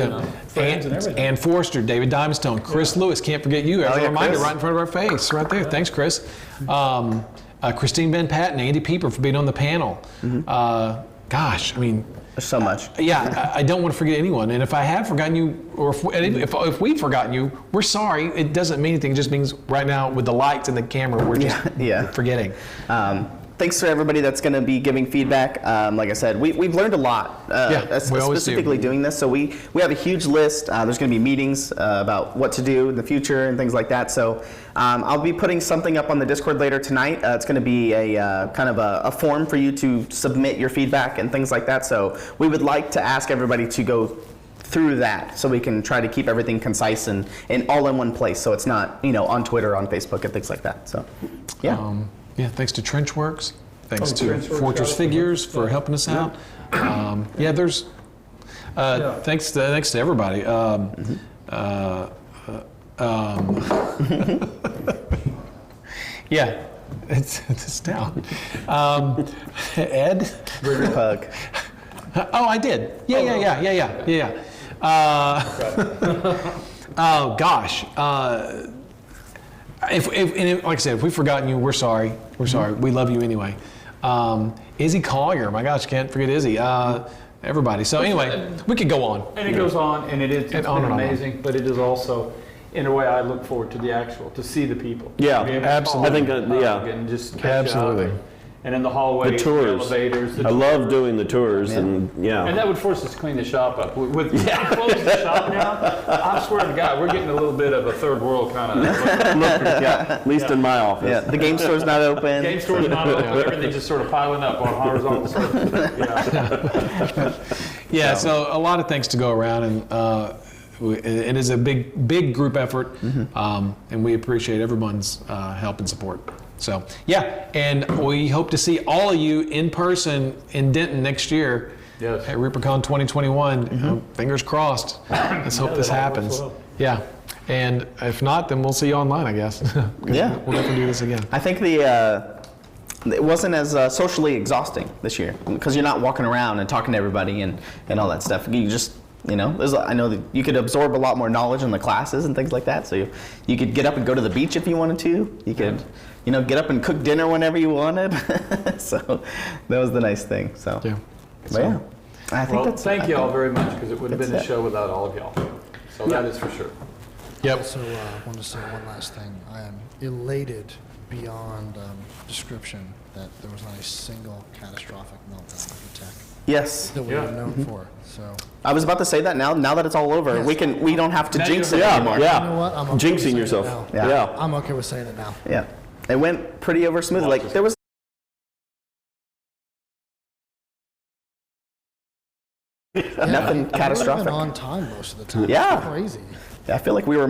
Friends and everything. Ann Forrester, David Dimestone, Chris Lewis, can't forget you as Oh, a yeah, reminder Chris. right in front of our face, right there. Thanks, Chris. Christine Ben Patton, Andy Pieper for being on the panel. Gosh, I mean, There's so much. yeah, I don't want to forget anyone. And if I have forgotten you, or if we've forgotten you, we're sorry. It doesn't mean anything. It just means right now with the lights and the camera, we're just Yeah. forgetting. Thanks to everybody that's going to be giving feedback. Like I said, we've learned a lot, we always specifically do. doing this. So we have a huge list. There's going to be meetings about what to do in the future and things like that. So I'll be putting something up on the Discord later tonight. It's going to be a kind of a form for you to submit your feedback and things like that. So we would like to ask everybody to go through that so we can try to keep everything concise and all in one place. So it's not, on Twitter, on Facebook, and things like that. So, yeah. Thanks to Trenchworks. Thanks to Trenchworks, Fortress yeah. Figures for helping us out. There's thanks to everybody. Yeah, it's down. Ed. Burger Pug. Oh, I did. Yeah. Oh gosh. Like I said, if we've forgotten you, we're sorry. We're sorry. We love you anyway. Izzy Collier, my gosh, can't forget Izzy. Everybody. So anyway, we could go on. And it goes on, and it's been on and on. amazing. But it is also, in a way, I look forward to the actual, to see the people. Yeah, To be able to absolutely. call I think, them, yeah. hug, and just catch Absolutely. up. And in the hallways, The tours. elevators. I love doing the tours, and And that would force us to clean the shop up. With closing the shop now, I swear to God, we're getting a little bit of a third world kind of. yeah, at least in my office. Yeah, the game store's not open. Game store's not open. Everything's just sort of piling up on horizontal surface. Yeah, so a lot of things to go around, and it is a big group effort, and we appreciate everyone's help and support. So yeah, and we hope to see all of you in person in Denton next year. Yes. At ReaperCon 2021. Fingers crossed. Let's hope this that all works happens. well. Yeah, and if not, then we'll see you online, I guess. Yeah. We'll definitely do this again. I think it wasn't as socially exhausting this year because you're not walking around and talking to everybody and all that stuff. You just, I know that you could absorb a lot more knowledge in the classes and things like that. So you could get up and go to the beach if you wanted to. You could, get up and cook dinner whenever you wanted. So that was the nice thing. So, Yeah. but yeah, I think Well, that's. thank you all very much, because it wouldn't have been a that's it. show without all of y'all. So that is for sure. Yep. Also, I want to say one last thing. I am elated beyond description that there was not a single catastrophic meltdown of the tech Yes. that we Yeah. were known for. So, I was about to say that now that it's all over, Yes. we don't have to Now jinx you it have- anymore. Yeah. you know what? I'm okay with Jinxing saying it yourself. now. Yeah. Yeah. I'm okay with saying it now. Yeah. It went pretty over smooth. Like there was nothing We're catastrophic. even on time most of the time. Yeah. It's crazy. I feel like we were.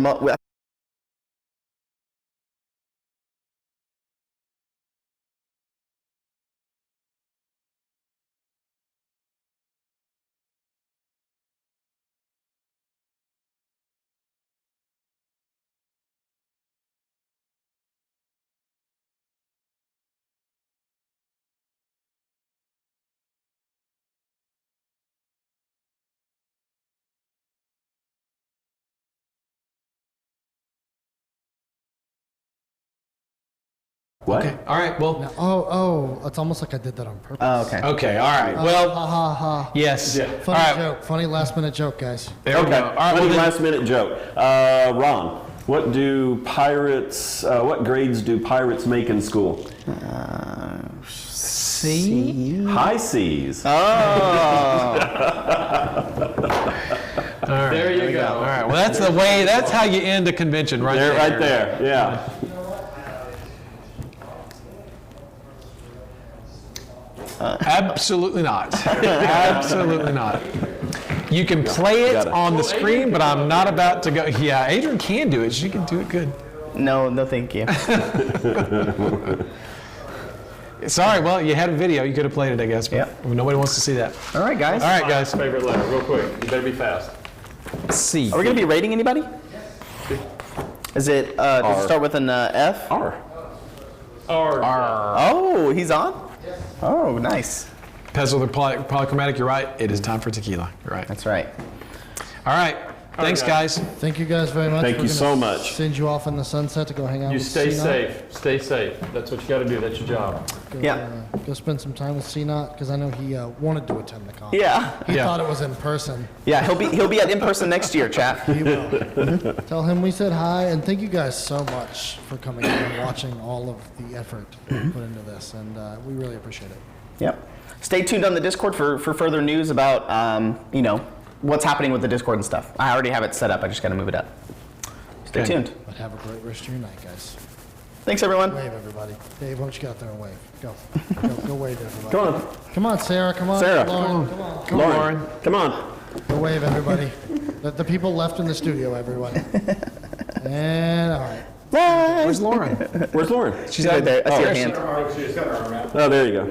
What? Okay. All right. Well. Oh, it's almost like I did that on purpose. Oh, okay. Okay. All right. Well. Ha ha ha. Yes. Yeah. All Funny right. joke. Funny last minute joke, guys. There we Okay. go. All right. Funny Well, then- last minute joke. Ron, what do pirates? What grades do pirates make in school? C. High C's. Oh. All right, There you we go. All right. Well, that's the way. That's how you end a convention, right There, there. right there. Yeah. Absolutely not. Absolutely not. You can play it Got it. on the screen, but I'm not about to go. Yeah, Adrian can do it. She can do it good. No, thank you. Sorry. Well, you had a video. You could have played it, I guess. But Yep. nobody wants to see that. All right, guys. All right, guys. Favorite letter, real quick. You better be fast. C. Are we gonna be rating anybody? Is it? Does it start with an F? R. R. Oh, he's on. Oh, nice. Pezzo the polychromatic, you're right. It is time for tequila. You're right. That's right. All right. Thanks, guys. Thank you guys very much. Thank We're you gonna so much. Send you off in the sunset to go hang out You with stay C-Knot. safe. Stay safe. That's what you got to do. That's your job. Go, Yeah. Go spend some time with C-Knot because I know he wanted to attend the con. Yeah. He Yeah. thought it was in person. Yeah, he'll be at in person next year, chat. He will. Tell him we said hi, and thank you guys so much for coming in and watching all of the effort we put into this, and we really appreciate it. Yep. Stay tuned on the Discord for further news about what's happening with the Discord and stuff. I already have it set up. I just got to move it up. Stay Okay. tuned. But have a great rest of your night, guys. Thanks, everyone. Wave, everybody. Dave, why don't you get out there and wave? Go. Go wave, everybody. Come on. Come on, Sarah. Come on. Sarah. Lauren, come on. Lauren, come on. Go wave, everybody. The people left in the studio, everyone. And all right. Where's Lauren? Where's Lauren? She's right there. I see her there she- hand. Oh, there you go.